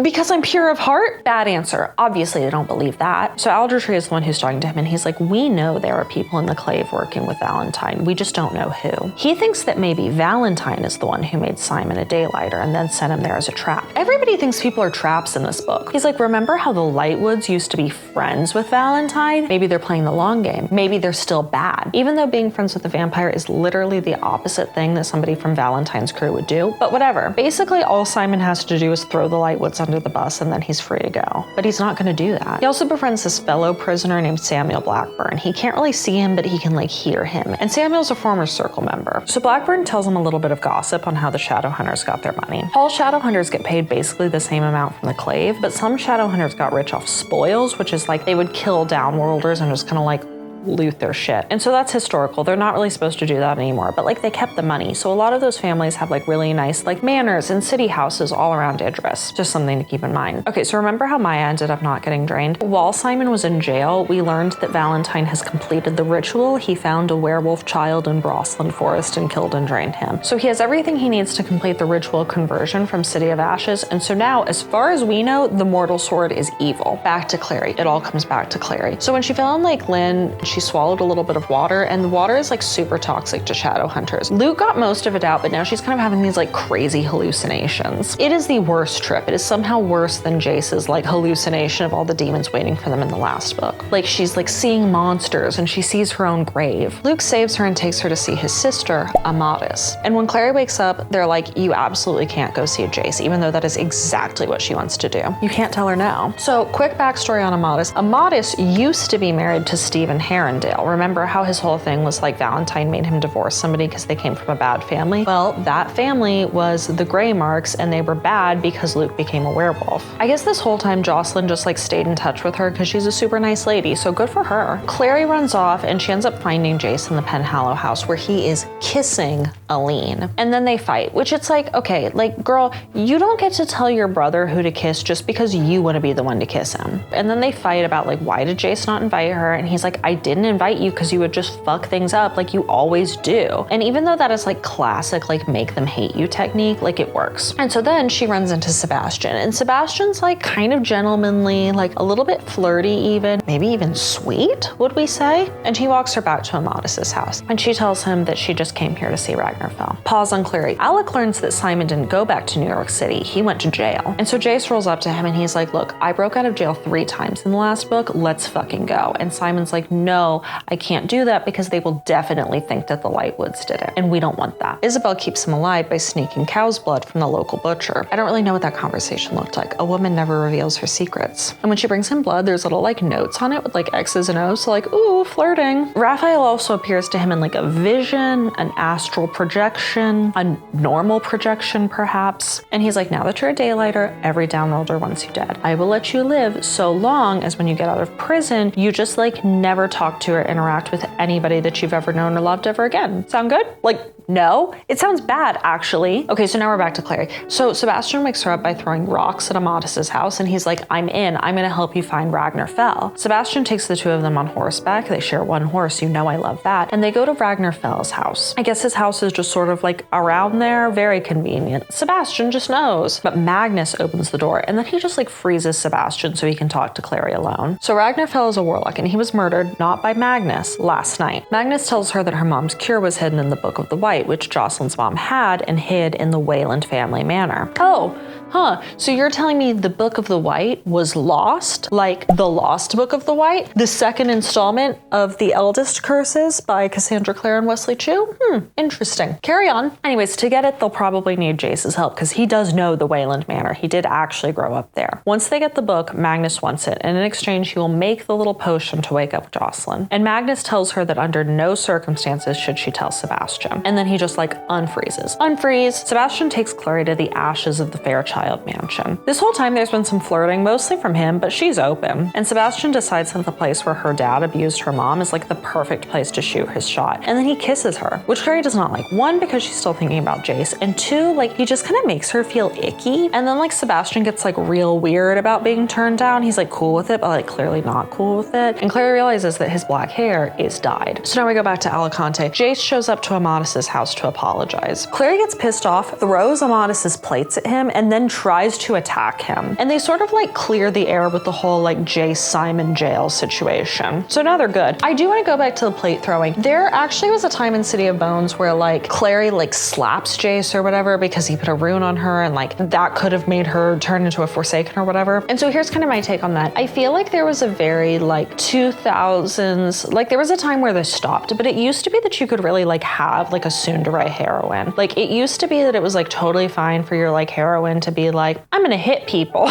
because I'm pure of heart? Bad answer. Obviously, they don't believe that. So Aldertree is the one who's talking to him, and he's like, we know there are people in the clave working with Valentine. We just don't know who. He thinks that maybe Valentine is the one who made Simon a daylighter and then sent him there as a trap. Everybody thinks people are traps in this book. He's like, remember how the Lightwoods used to be friends with Valentine? Maybe they're playing the long game. Maybe they're still bad. Even though being friends with a vampire is literally the opposite thing that somebody from Valentine's crew would do. But whatever. Basically, all Simon has to do is throw the Lightwoods under the bus and then he's free to go. But he's not gonna do that. He also befriends this fellow prisoner named Samuel Blackburn. He can't really see him, but he can like hear him. And Samuel's a former Circle member. So Blackburn tells him a little bit of gossip on how the Shadowhunters got their money. All Shadowhunters get paid basically the same amount from the clave, but some Shadowhunters got rich off spoils, which is like they would kill downworlders and just kind of like loot their shit. And so that's historical. They're not really supposed to do that anymore, but like they kept the money. So a lot of those families have like really nice like manors and city houses all around Idris. Just something to keep in mind. Okay, so remember how Maya ended up not getting drained? While Simon was in jail, we learned that Valentine has completed the ritual. He found a werewolf child in Brosland Forest and killed and drained him. So he has everything he needs to complete the ritual conversion from City of Ashes. And so now, as far as we know, the mortal sword is evil. Back to Clary. It all comes back to Clary. So when she fell in Lake Lynn, she swallowed a little bit of water, and the water is like super toxic to Shadowhunters. Luke got most of it out, but now she's kind of having these like crazy hallucinations. It is the worst trip. It is somehow worse than Jace's like hallucination of all the demons waiting for them in the last book. Like she's like seeing monsters and she sees her own grave. Luke saves her and takes her to see his sister, Amadis. And when Clary wakes up, they're like, you absolutely can't go see Jace, even though that is exactly what she wants to do. You can't tell her no. So quick backstory on Amadis. Amadis used to be married to Stephen Herondale. Remember how his whole thing was like Valentine made him divorce somebody because they came from a bad family? Well, that family was the Greymarks, and they were bad because Luke became a werewolf. I guess this whole time Jocelyn just like stayed in touch with her because she's a super nice lady, so good for her. Clary runs off and she ends up finding Jace in the Penhallow house where he is kissing Aline. And then they fight, which it's like, okay, like girl, you don't get to tell your brother who to kiss just because you want to be the one to kiss him. And then they fight about like, why did Jace not invite her? And he's like, I didn't invite you because you would just fuck things up like you always do. And even though that is like classic, like make them hate you technique, like it works. And so then she runs into Sebastian, and Sebastian's like kind of gentlemanly, like a little bit flirty even, maybe even sweet, would we say? And he walks her back to Amadis's house, and she tells him that she just came here to see Ragnarfell. Pause on Clary. Alec learns that Simon didn't go back to New York City. He went to jail. And so Jace rolls up to him and he's like, look, I broke out of jail 3 times in the last book. Let's fucking go. And Simon's like, no, I can't do that because they will definitely think that the Lightwoods did it, and we don't want that. Isabel keeps him alive by sneaking cow's blood from the local butcher. I don't really know what that conversation looked like. A woman never reveals her secrets. And when she brings him blood, there's little like notes on it with like X's and O's, so like, ooh, flirting. Raphael also appears to him in like a vision, an astral projection, a normal projection perhaps. And he's like, now that you're a daylighter, every downworlder wants you dead. I will let you live so long as when you get out of prison, you just like never talk to or interact with anybody that you've ever known or loved ever again. Sound good? Like, No, it sounds bad, actually. Okay, so now we're back to Clary. So Sebastian wakes her up by throwing rocks at Amadis's house, and he's like, I'm gonna help you find Ragnar Fell. Sebastian takes the two of them on horseback. They share one horse, you know I love that. And they go to Ragnar Fell's house. I guess his house is just sort of like around there, very convenient. Sebastian just knows. But Magnus opens the door, and then he just like freezes Sebastian so he can talk to Clary alone. So Ragnar Fell is a warlock, and he was murdered, not by Magnus, last night. Magnus tells her that her mom's cure was hidden in the Book of the White, which Jocelyn's mom had and hid in the Wayland family manor. Oh, huh, so you're telling me the Book of the White was lost? Like the Lost Book of the White? The second installment of The Eldest Curses by Cassandra, Clare, and Wesley Chu? Interesting. Carry on. Anyways, to get it, they'll probably need Jace's help because he does know the Wayland Manor. He did actually grow up there. Once they get the book, Magnus wants it, and in exchange, he will make the little potion to wake up Jocelyn. And Magnus tells her that under no circumstances should she tell Sebastian. And then he just like unfreezes. Unfreeze. Sebastian takes Clary to the ashes of the Fairchild mansion. This whole time there's been some flirting, mostly from him, but she's open. And Sebastian decides that the place where her dad abused her mom is like the perfect place to shoot his shot. And then he kisses her, which Clary does not like. One, because she's still thinking about Jace, and two, like he just kind of makes her feel icky. And then like Sebastian gets like real weird about being turned down. He's like cool with it, but like clearly not cool with it. And Clary realizes that his black hair is dyed. So now we go back to Alicante. Jace shows up to Amadis's house to apologize. Clary gets pissed off, throws Amadis's plates at him, and then tries to attack him. And they sort of like clear the air with the whole like Jace Simon jail situation. So now they're good. I do want to go back to the plate throwing. There actually was a time in City of Bones where like Clary like slaps Jace or whatever because he put a rune on her, and like that could have made her turn into a Forsaken or whatever. And so here's kind of my take on that. I feel like there was a very like 2000s, like there was a time where this stopped, but it used to be that you could really like have like a tsundere heroine. Like it used to be that it was like totally fine for your like heroine to be like, I'm gonna hit people.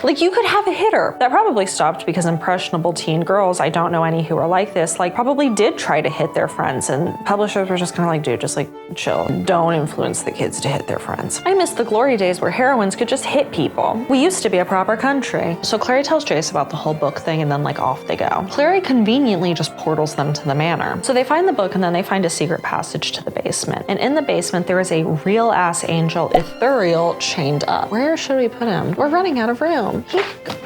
Like you could have a hitter. That probably stopped because impressionable teen girls, I don't know any who are like this, like probably did try to hit their friends, and publishers were just kind of like, dude, just like chill. Don't influence the kids to hit their friends. I miss the glory days where heroines could just hit people. We used to be a proper country. So Clary tells Jace about the whole book thing, and then like off they go. Clary conveniently just portals them to the manor. So they find the book, and then they find a secret passage to the basement. And in the basement, there is a real ass angel ethereal chained up. Where should we put him? We're running out of room.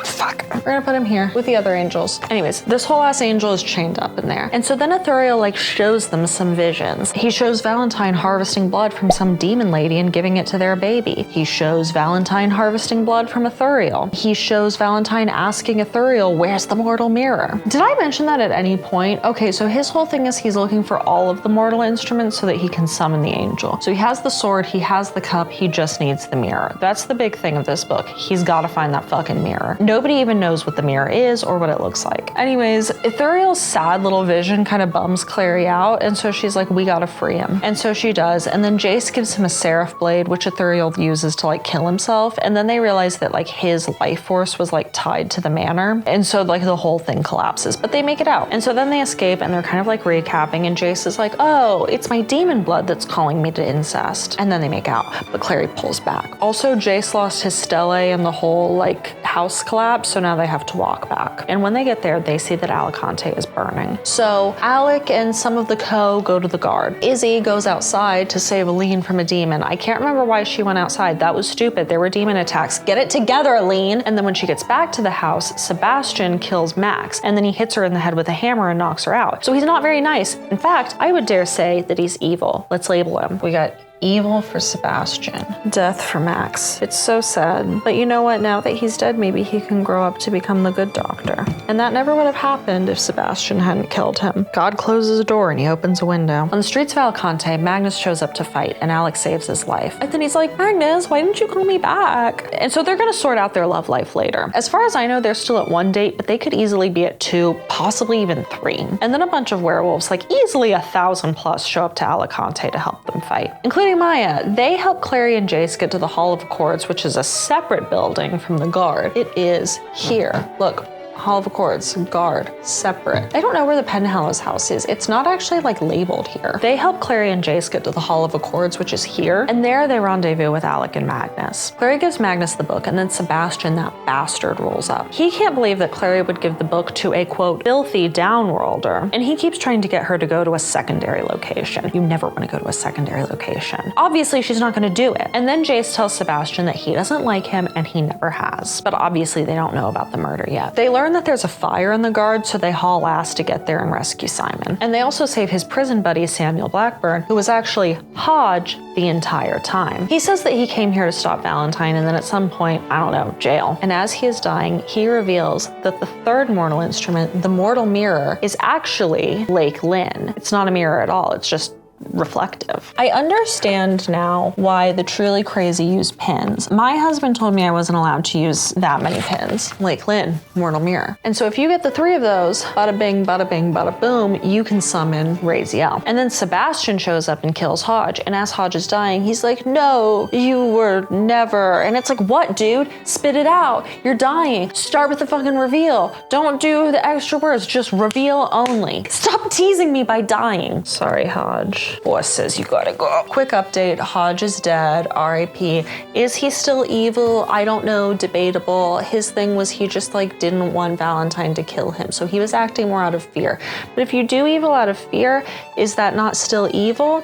Fuck. We're gonna put him here with the other angels. Anyways, this whole ass angel is chained up in there. And so then Ethereal like shows them some visions. He shows Valentine harvesting blood from some demon lady and giving it to their baby. He shows Valentine harvesting blood from Ethereal. He shows Valentine asking Ethereal, where's the mortal mirror? Did I mention that at any point? Okay, so his whole thing is he's looking for all of the mortal instruments so that he can summon the angel. So he has the sword, he has the cup, he just needs the mirror. That's the big thing of this book. He's got to find that fucking mirror. Nobody even knows what the mirror is or what it looks like. Anyways, Ethereal's sad little vision kind of bums Clary out, and so she's like, we gotta free him. And so she does, and then Jace gives him a seraph blade, which Ethereal uses to like kill himself, and then they realize that like his life force was like tied to the manor, and so like the whole thing collapses, but they make it out. And so then they escape, and they're kind of like recapping, and Jace is like, oh, it's my demon blood that's calling me to incest. And then they make out, but Clary pulls back. Also, Jace lost his stele and the whole like house collapse, so now they have to walk back. And when they get there, they see that Alicante is burning. So Alec and some of the go to the guard. Izzy goes outside to save Aline from a demon. I can't remember why she went outside. That was stupid. There were demon attacks. Get it together, Aline. And then when she gets back to the house, Sebastian kills Max, and then he hits her in the head with a hammer and knocks her out. So he's not very nice. In fact, I would dare say that he's evil. Let's label him. We got evil for Sebastian, death for Max. It's so sad. But you know what? Now that he's dead, maybe he can grow up to become the good doctor. And that never would have happened if Sebastian hadn't killed him. God closes a door and he opens a window. On the streets of Alicante, Magnus shows up to fight, and Alex saves his life. And then he's like, Magnus, why didn't you call me back? And so they're gonna sort out their love life later. As far as I know, they're still at 1 date, but they could easily be at 2, possibly even 3. And then a bunch of werewolves, like easily 1,000 plus, show up to Alicante to help them fight, including Maya. They help Clary and Jace get to the Hall of Accords, which is a separate building from the guard. It is here. Look. Hall of Accords, guard, separate. I don't know where the Penhallows house is. It's not actually like labeled here. They help Clary and Jace get to the Hall of Accords, which is here, and there they rendezvous with Alec and Magnus. Clary gives Magnus the book, and then Sebastian, that bastard, rolls up. He can't believe that Clary would give the book to a, quote, filthy downworlder, and he keeps trying to get her to go to a secondary location. You never want to go to a secondary location. Obviously, she's not going to do it. And then Jace tells Sebastian that he doesn't like him, and he never has. But obviously, they don't know about the murder yet. They learn that there's a fire in the guard, so they haul ass to get there and rescue Simon. And they also save his prison buddy, Samuel Blackburn, who was actually Hodge the entire time. He says that he came here to stop Valentine, and then at some point, I don't know, jail. And as he is dying, he reveals that the third mortal instrument, the mortal mirror, is actually Lake Lynn. It's not a mirror at all, it's just reflective. I understand now why the truly crazy use pins. My husband told me I wasn't allowed to use that many pins. Lake Lynn, mortal mirror. And so if you get the 3 of those, bada bing, bada boom, you can summon Raziel. And then Sebastian shows up and kills Hodge. And as Hodge is dying, he's like, no, you were never. And it's like, what, dude? Spit it out. You're dying. Start with the fucking reveal. Don't do the extra words, just reveal only. Stop teasing me by dying. Sorry, Hodge. Boss says you gotta go. Quick update, Hodge is dead, R.I.P. Is he still evil? I don't know, debatable. His thing was he just like didn't want Valentine to kill him, so he was acting more out of fear. But if you do evil out of fear, is that not still evil?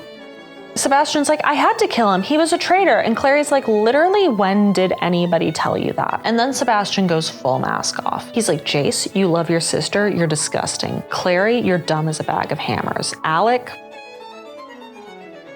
Sebastian's like, I had to kill him. He was a traitor. And Clary's like, literally, when did anybody tell you that? And then Sebastian goes full mask off. He's like, Jace, you love your sister. You're disgusting. Clary, you're dumb as a bag of hammers. Alec,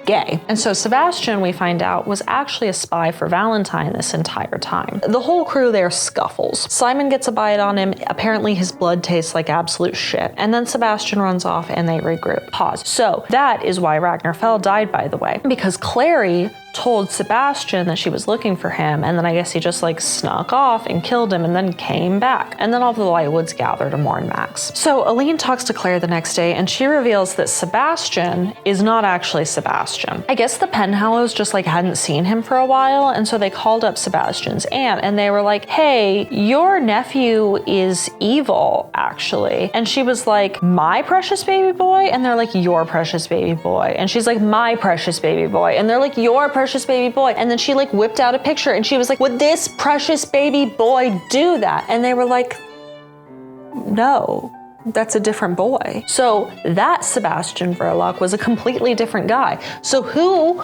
gay. And so Sebastian, we find out, was actually a spy for Valentine this entire time. The whole crew there scuffles. Simon gets a bite on him. Apparently his blood tastes like absolute shit. And then Sebastian runs off and they regroup. Pause. So that is why Ragnar Fell died, by the way, because Clary told Sebastian that she was looking for him, and then I guess he just like snuck off and killed him and then came back. And then all the Lightwoods gather to mourn Max. So Aline talks to Claire the next day and she reveals that Sebastian is not actually Sebastian. I guess the Penhallows just like hadn't seen him for a while, and so they called up Sebastian's aunt and they were like, hey, your nephew is evil, actually. And she was like, my precious baby boy? And they're like, your precious baby boy. And she's like, my precious baby boy. And they're like, your precious baby boy. And then she like whipped out a picture and she was like, would this precious baby boy do that? And they were like, no, that's a different boy. So that Sebastian Verloc was a completely different guy. So who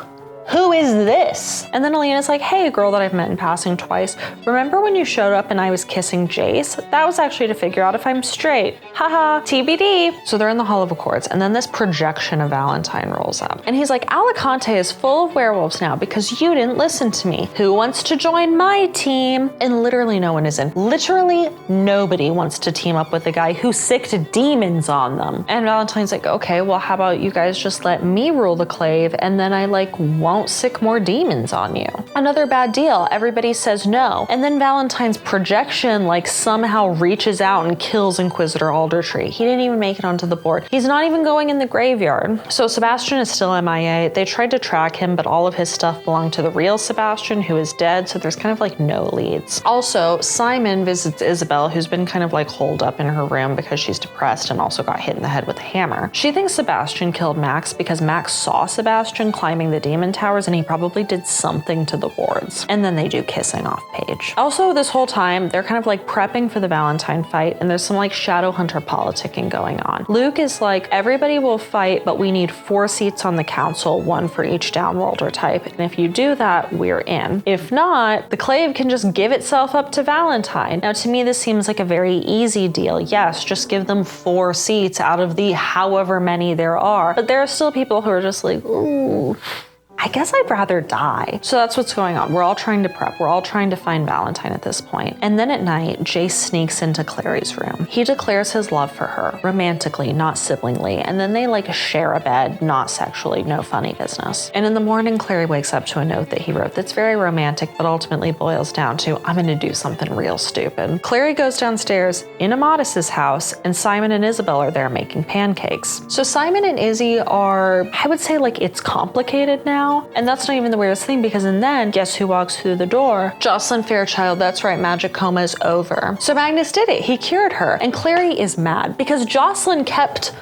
is this? And then Alina's like, hey, a girl that I've met in passing twice. Remember when you showed up and I was kissing Jace? That was actually to figure out if I'm straight. Haha, TBD. So they're in the Hall of Accords, and then this projection of Valentine rolls up. And he's like, Alicante is full of werewolves now because you didn't listen to me. Who wants to join my team? And literally no one is in. Literally nobody wants to team up with a guy who sicked demons on them. And Valentine's like, okay, well, how about you guys just let me rule the clave, and then I like won't sick more demons on you. Another bad deal. Everybody says no. And then Valentine's projection like somehow reaches out and kills Inquisitor Aldertree. He didn't even make it onto the board. He's not even going in the graveyard. So Sebastian is still MIA. They tried to track him, but all of his stuff belonged to the real Sebastian, who is dead, so there's kind of like no leads. Also, Simon visits Isabel, who's been kind of like holed up in her room because she's depressed and also got hit in the head with a hammer. She thinks Sebastian killed Max because Max saw Sebastian climbing the demon tower, and he probably did something to the wards. And then they do kissing off page. Also, this whole time, they're kind of like prepping for the Valentine fight, and there's some like Shadowhunter politicking going on. Luke is like, everybody will fight, but we need 4 seats on the council, 1 for each downworlder type. And if you do that, we're in. If not, the clave can just give itself up to Valentine. Now, to me, this seems like a very easy deal. Yes, just give them 4 seats out of the however many there are. But there are still people who are just like, ooh, I guess I'd rather die. So that's what's going on. We're all trying to prep. We're all trying to find Valentine at this point. And then at night, Jace sneaks into Clary's room. He declares his love for her, romantically, not siblingly. And then they like share a bed, not sexually, no funny business. And in the morning, Clary wakes up to a note that he wrote that's very romantic, but ultimately boils down to, I'm gonna do something real stupid. Clary goes downstairs in Amadis's house, and Simon and Isabel are there making pancakes. So Simon and Izzy are, I would say like it's complicated now. now. And that's not even the weirdest thing, because then guess who walks through the door? Jocelyn Fairchild. That's right, magic coma is over. So Magnus did it. He cured her. And Clary is mad because Jocelyn kept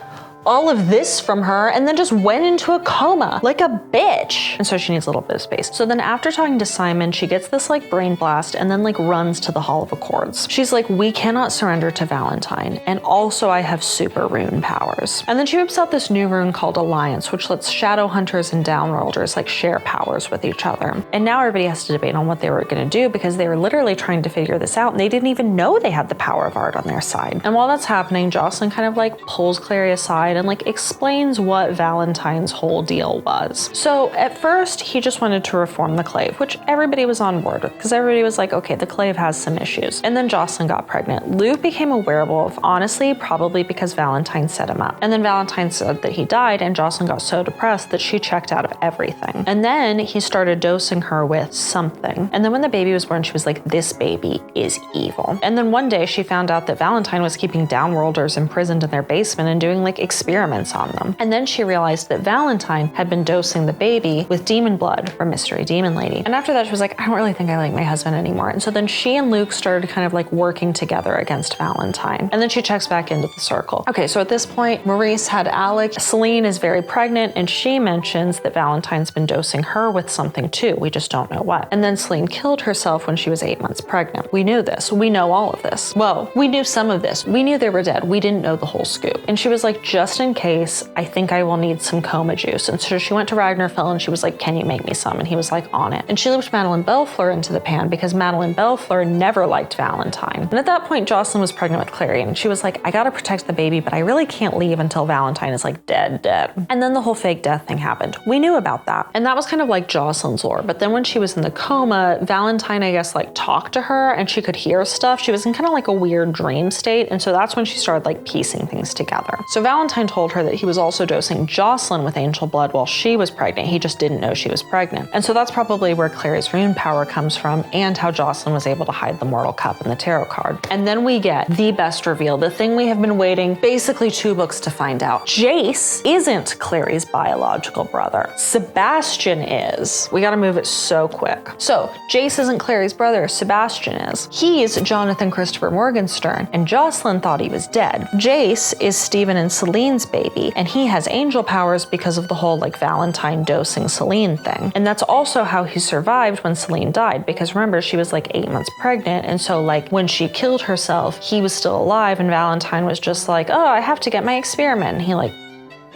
all of this from her and then just went into a coma like a bitch. And so she needs a little bit of space. So then after talking to Simon, she gets this like brain blast and then like runs to the Hall of Accords. She's like, we cannot surrender to Valentine. And also I have super rune powers. And then she whips out this new rune called Alliance, which lets Shadowhunters and Downworlders like share powers with each other. And now everybody has to debate on what they were gonna do, because they were literally trying to figure this out and they didn't even know they had the power of art on their side. And while that's happening, Jocelyn kind of like pulls Clary aside and like explains what Valentine's whole deal was. So at first he just wanted to reform the Clave, which everybody was on board with, because everybody was like, okay, the Clave has some issues. And then Jocelyn got pregnant. Luke became a werewolf, honestly, probably because Valentine set him up. And then Valentine said that he died, and Jocelyn got so depressed that she checked out of everything. And then he started dosing her with something. And then when the baby was born, she was like, this baby is evil. And then one day she found out that Valentine was keeping Downworlders imprisoned in their basement and doing like experiments on them. And then she realized that Valentine had been dosing the baby with demon blood from Mystery Demon Lady. And after that, she was like, I don't really think I like my husband anymore. And so then she and Luke started kind of like working together against Valentine. And then she checks back into the circle. Okay, so at this point, Maurice had Alec. Celine is very pregnant, and she mentions that Valentine's been dosing her with something too. We just don't know what. And then Celine killed herself when she was 8 months pregnant. We knew this. We know all of this. Well, we knew some of this. We knew they were dead. We didn't know the whole scoop. And she was like, just in case, I think I will need some coma juice. And so she went to Ragnarfell and she was like, can you make me some? And he was like, on it. And she looped Madeline Bellefleur into the pan because Madeline Bellefleur never liked Valentine. And at that point, Jocelyn was pregnant with Clary, and she was like, I gotta protect the baby, but I really can't leave until Valentine is like dead. And then the whole fake death thing happened. We knew about that. And that was kind of like Jocelyn's lore. But then when she was in the coma, Valentine, I guess, like talked to her and she could hear stuff. She was in kind of like a weird dream state. And so that's when she started like piecing things together. So Valentine told her that he was also dosing Jocelyn with angel blood while she was pregnant. He just didn't know she was pregnant. And so that's probably where Clary's rune power comes from, and how Jocelyn was able to hide the mortal cup in the tarot card. And then we get the best reveal, the thing we have been waiting basically 2 books to find out. Jace isn't Clary's biological brother. Sebastian is. We gotta move it so quick. So Jace isn't Clary's brother, Sebastian is. He's Jonathan Christopher Morgenstern, and Jocelyn thought he was dead. Jace is Stephen and Celine's baby, and he has angel powers because of the whole like Valentine dosing Celine thing. And that's also how he survived when Celine died, because remember, she was like 8 months pregnant, and so like when she killed herself, he was still alive, and Valentine was just like, oh, I have to get my experiment. And he like,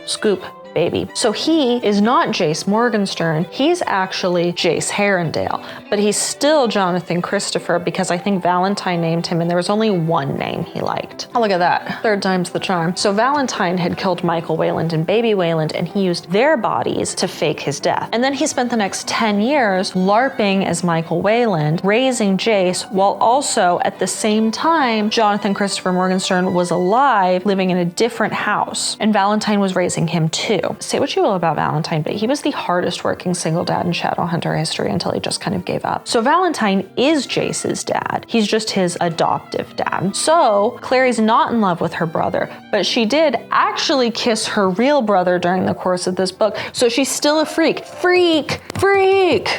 scoop, baby. So he is not Jace Morgenstern. He's actually Jace Herondale, but he's still Jonathan Christopher because I think Valentine named him and there was only one name he liked. Oh, look at that. 3rd time's the charm. So Valentine had killed Michael Wayland and Baby Wayland, and he used their bodies to fake his death. And then he spent the next 10 years LARPing as Michael Wayland, raising Jace, while also at the same time, Jonathan Christopher Morgenstern was alive, living in a different house, and Valentine was raising him too. Say what you will about Valentine, but he was the hardest working single dad in Shadowhunter history until he just kind of gave up. So Valentine is Jace's dad. He's just his adoptive dad. So Clary's not in love with her brother, but she did actually kiss her real brother during the course of this book. So she's still a freak. Freak!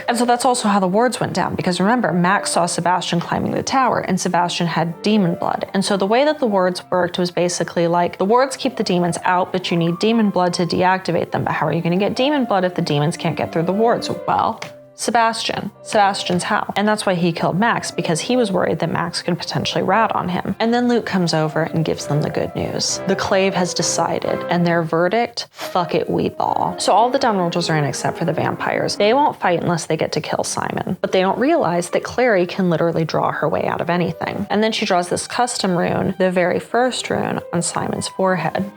And so that's also how the wards went down, because remember, Max saw Sebastian climbing the tower and Sebastian had demon blood. And so the way that the wards worked was basically like, the wards keep the demons out, but you need demon blood to deactivate them. But how are you going to get demon blood if the demons can't get through the wards? Well, Sebastian's how. And that's why he killed Max, because he was worried that Max could potentially rat on him. And then Luke comes over and gives them the good news. The Clave has decided, and their verdict, fuck it, we ball. So all the Downworlders are in except for the vampires. They won't fight unless they get to kill Simon. But they don't realize that Clary can literally draw her way out of anything. And then she draws this custom rune, the very first rune, on Simon's forehead.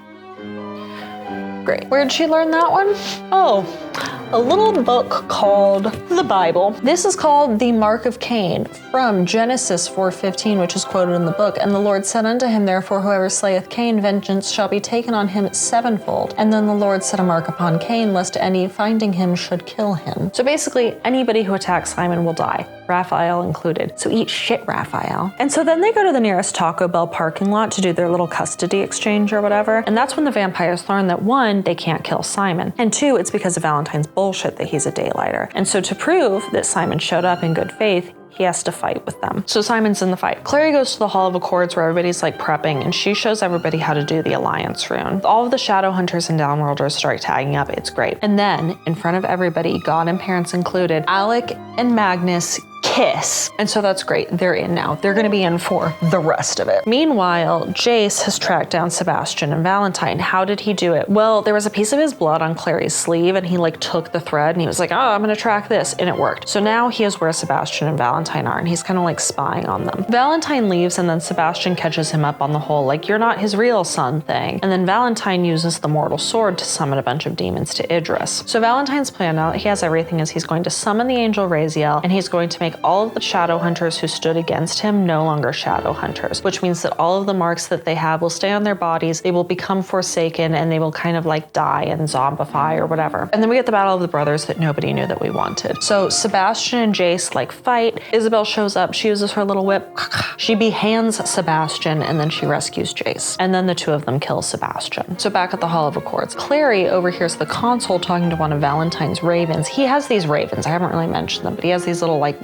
Great. Where'd she learn that one? Oh, a little book called the Bible. This is called the Mark of Cain from Genesis 4:15, which is quoted in the book. And the Lord said unto him, therefore, whoever slayeth Cain, vengeance shall be taken on him 7-fold. And then the Lord set a mark upon Cain, lest any finding him should kill him. So basically, anybody who attacks Simon will die. Raphael included. So eat shit, Raphael. And so then they go to the nearest Taco Bell parking lot to do their little custody exchange or whatever. And that's when the vampires learn that 1, they can't kill Simon. And 2, it's because of Valentine's bullshit that he's a daylighter. And so to prove that Simon showed up in good faith, he has to fight with them. So Simon's in the fight. Clary goes to the Hall of Accords where everybody's like prepping, and she shows everybody how to do the Alliance rune. All of the Shadowhunters and Downworlders start tagging up. It's great. And then, in front of everybody, God and parents included, Alec and Magnus kiss. And so that's great. They're in now. They're going to be in for the rest of it. Meanwhile, Jace has tracked down Sebastian and Valentine. How did he do it? Well, there was a piece of his blood on Clary's sleeve, and he like took the thread and he was like, oh, I'm going to track this. And it worked. So now he is where Sebastian and Valentine are, and he's kind of like spying on them. Valentine leaves, and then Sebastian catches him up on the whole, like, you're not his real son thing. And then Valentine uses the mortal sword to summon a bunch of demons to Idris. So Valentine's plan, now that he has everything, is he's going to summon the angel Raziel, and he's going to make all of the Shadowhunters who stood against him no longer Shadowhunters, which means that all of the marks that they have will stay on their bodies, they will become forsaken, and they will kind of like die and zombify or whatever. And then we get the Battle of the Brothers that nobody knew that we wanted. So Sebastian and Jace like fight. Isabel shows up, she uses her little whip, she behands Sebastian, and then she rescues Jace. And then the two of them kill Sebastian. So back at the Hall of Accords, Clary overhears the consul talking to one of Valentine's ravens. He has these ravens, I haven't really mentioned them, but he has these little like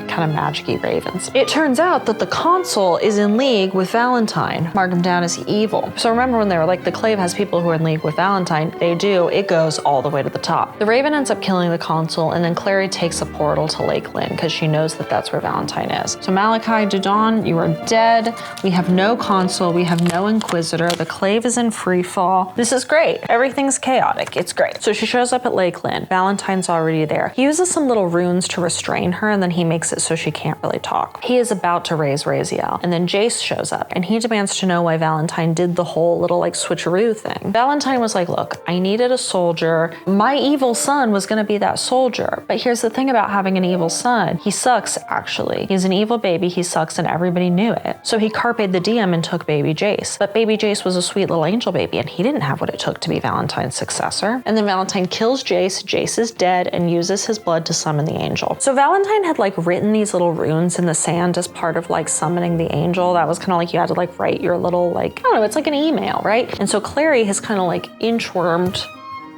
kind of magic-y ravens. It turns out that the consul is in league with Valentine. Mark him down as evil. So remember when they were like, the Clave has people who are in league with Valentine? They do. It goes all the way to the top. The raven ends up killing the consul, and then Clary takes a portal to Lake Lynn because she knows that that's where Valentine is. So Malachi Dudon, you are dead. We have no consul. We have no inquisitor. The Clave is in free fall. This is great. Everything's chaotic. It's great. So she shows up at Lake Lynn. Valentine's already there. He uses some little runes to restrain her, and then he makes it so she can't really talk. He is about to raise Raziel, and then Jace shows up, and he demands to know why Valentine did the whole little like switcheroo thing. Valentine was like, look, I needed a soldier. My evil son was gonna be that soldier. But here's the thing about having an evil son. He sucks, actually. He's an evil baby, he sucks, and everybody knew it. So he carped the diem and took baby Jace. But baby Jace was a sweet little angel baby, and he didn't have what it took to be Valentine's successor. And then Valentine kills Jace, Jace is dead, and uses his blood to summon the angel. So Valentine had like written these little runes in the sand as part of like summoning the angel. That was kind of like you had to like write your little like, I don't know, it's like an email, right? And so Clary has kind of like inchwormed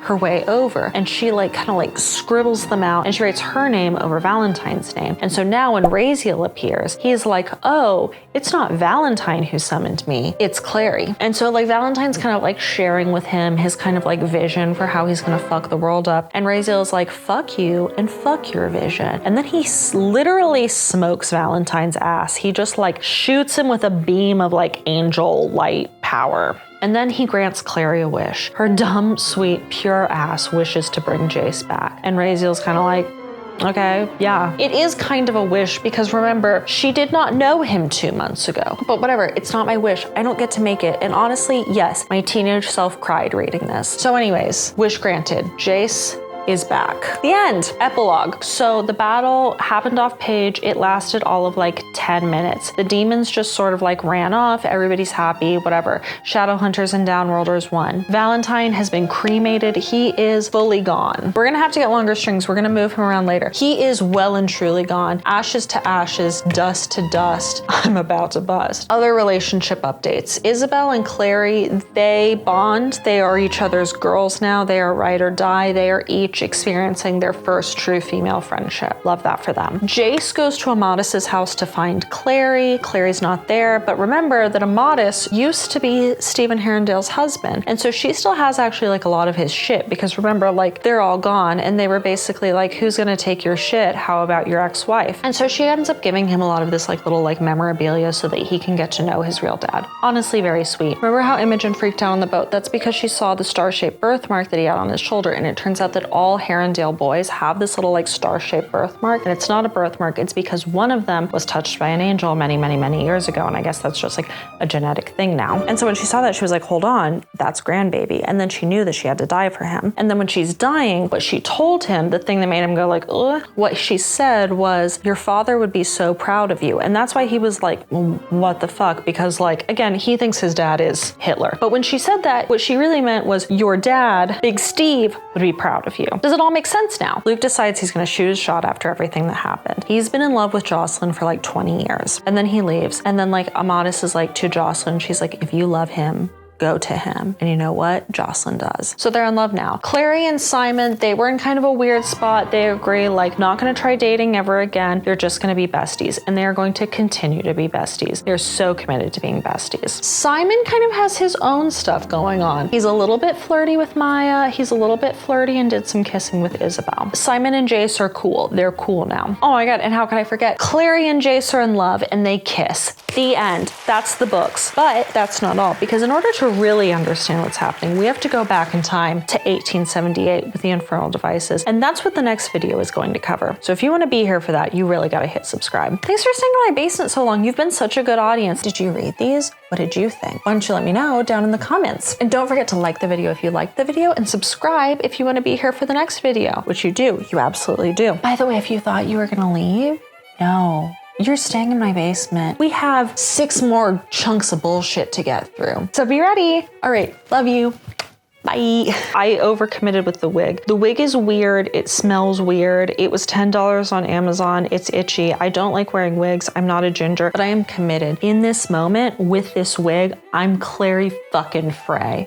her way over, and she like kind of like scribbles them out, and she writes her name over Valentine's name. And so now when Raziel appears, he's like, oh, it's not Valentine who summoned me, it's Clary. And so like Valentine's kind of like sharing with him his kind of like vision for how he's gonna fuck the world up, and Raziel is like, fuck you and fuck your vision. And then he literally smokes Valentine's ass. He just like shoots him with a beam of like angel light power. And then he grants Clary a wish. Her dumb, sweet, pure ass wishes to bring Jace back. And Raziel's kind of like, okay, yeah. It is kind of a wish because remember, she did not know him 2 months ago. But whatever, it's not my wish. I don't get to make it. And honestly, yes, my teenage self cried reading this. So anyways, wish granted. Jace is back. The end. Epilogue. So the battle happened off page. It lasted all of like 10 minutes. The demons just sort of like ran off. Everybody's happy, whatever. Shadowhunters and Downworlders won. Valentine has been cremated. He is fully gone. We're gonna have to get longer strings. We're gonna move him around later. He is well and truly gone. Ashes to ashes, dust to dust. I'm about to bust. Other relationship updates. Isabel and Clary, they bond. They are each other's girls now. They are ride or die. They are each experiencing their first true female friendship. Love that for them. Jace goes to Amadis's house to find Clary. Clary's not there, but remember that Amadis used to be Stephen Herondale's husband, and so she still has actually like a lot of his shit, because remember, like, they're all gone, and they were basically like, who's gonna take your shit? How about your ex-wife? And so she ends up giving him a lot of this like little like memorabilia so that he can get to know his real dad. Honestly, very sweet. Remember how Imogen freaked out on the boat? That's because she saw the star-shaped birthmark that he had on his shoulder, and it turns out that all Herondale boys have this little like star-shaped birthmark, and it's not a birthmark, it's because one of them was touched by an angel many, many, many years ago, and I guess that's just like a genetic thing now. And so when she saw that, she was like, hold on, that's grandbaby. And then she knew that she had to die for him. And then when she's dying, what she told him, the thing that made him go like, ugh, what she said was, your father would be so proud of you. And that's why he was like, what the fuck? Because like, again, he thinks his dad is Hitler. But when she said that, what she really meant was, your dad, Big Steve, would be proud of you. Does it all make sense now? Luke decides he's gonna shoot his shot after everything that happened. He's been in love with Jocelyn for like 20 years. And then he leaves. And then like Amadis is like to Jocelyn, she's like, if you love him, go to him. And you know what? Jocelyn does. So they're in love now. Clary and Simon, they were in kind of a weird spot. They agree, like, not gonna try dating ever again. They're just gonna be besties. And they are going to continue to be besties. They're so committed to being besties. Simon kind of has his own stuff going on. He's a little bit flirty with Maya. He's a little bit flirty and did some kissing with Isabel. Simon and Jace are cool. They're cool now. Oh my God, and how could I forget? Clary and Jace are in love and they kiss. The end. That's the books. But that's not all, because in order to really understand what's happening, we have to go back in time to 1878 with the Infernal Devices, and that's what the next video is going to cover. So if you want to be here for that, you really got to hit subscribe. Thanks for staying in my basement so long. You've been such a good audience. Did you read these? What did you think? Why don't you let me know down in the comments? And don't forget to like the video if you liked the video, and subscribe if you want to be here for the next video, which you do. You absolutely do. By the way, if you thought you were going to leave, no. You're staying in my basement. We have 6 more chunks of bullshit to get through. So be ready. All right, love you. Bye. I overcommitted with the wig. The wig is weird. It smells weird. It was $10 on Amazon. It's itchy. I don't like wearing wigs. I'm not a ginger, but I am committed. In this moment with this wig, I'm Clary fucking Frey.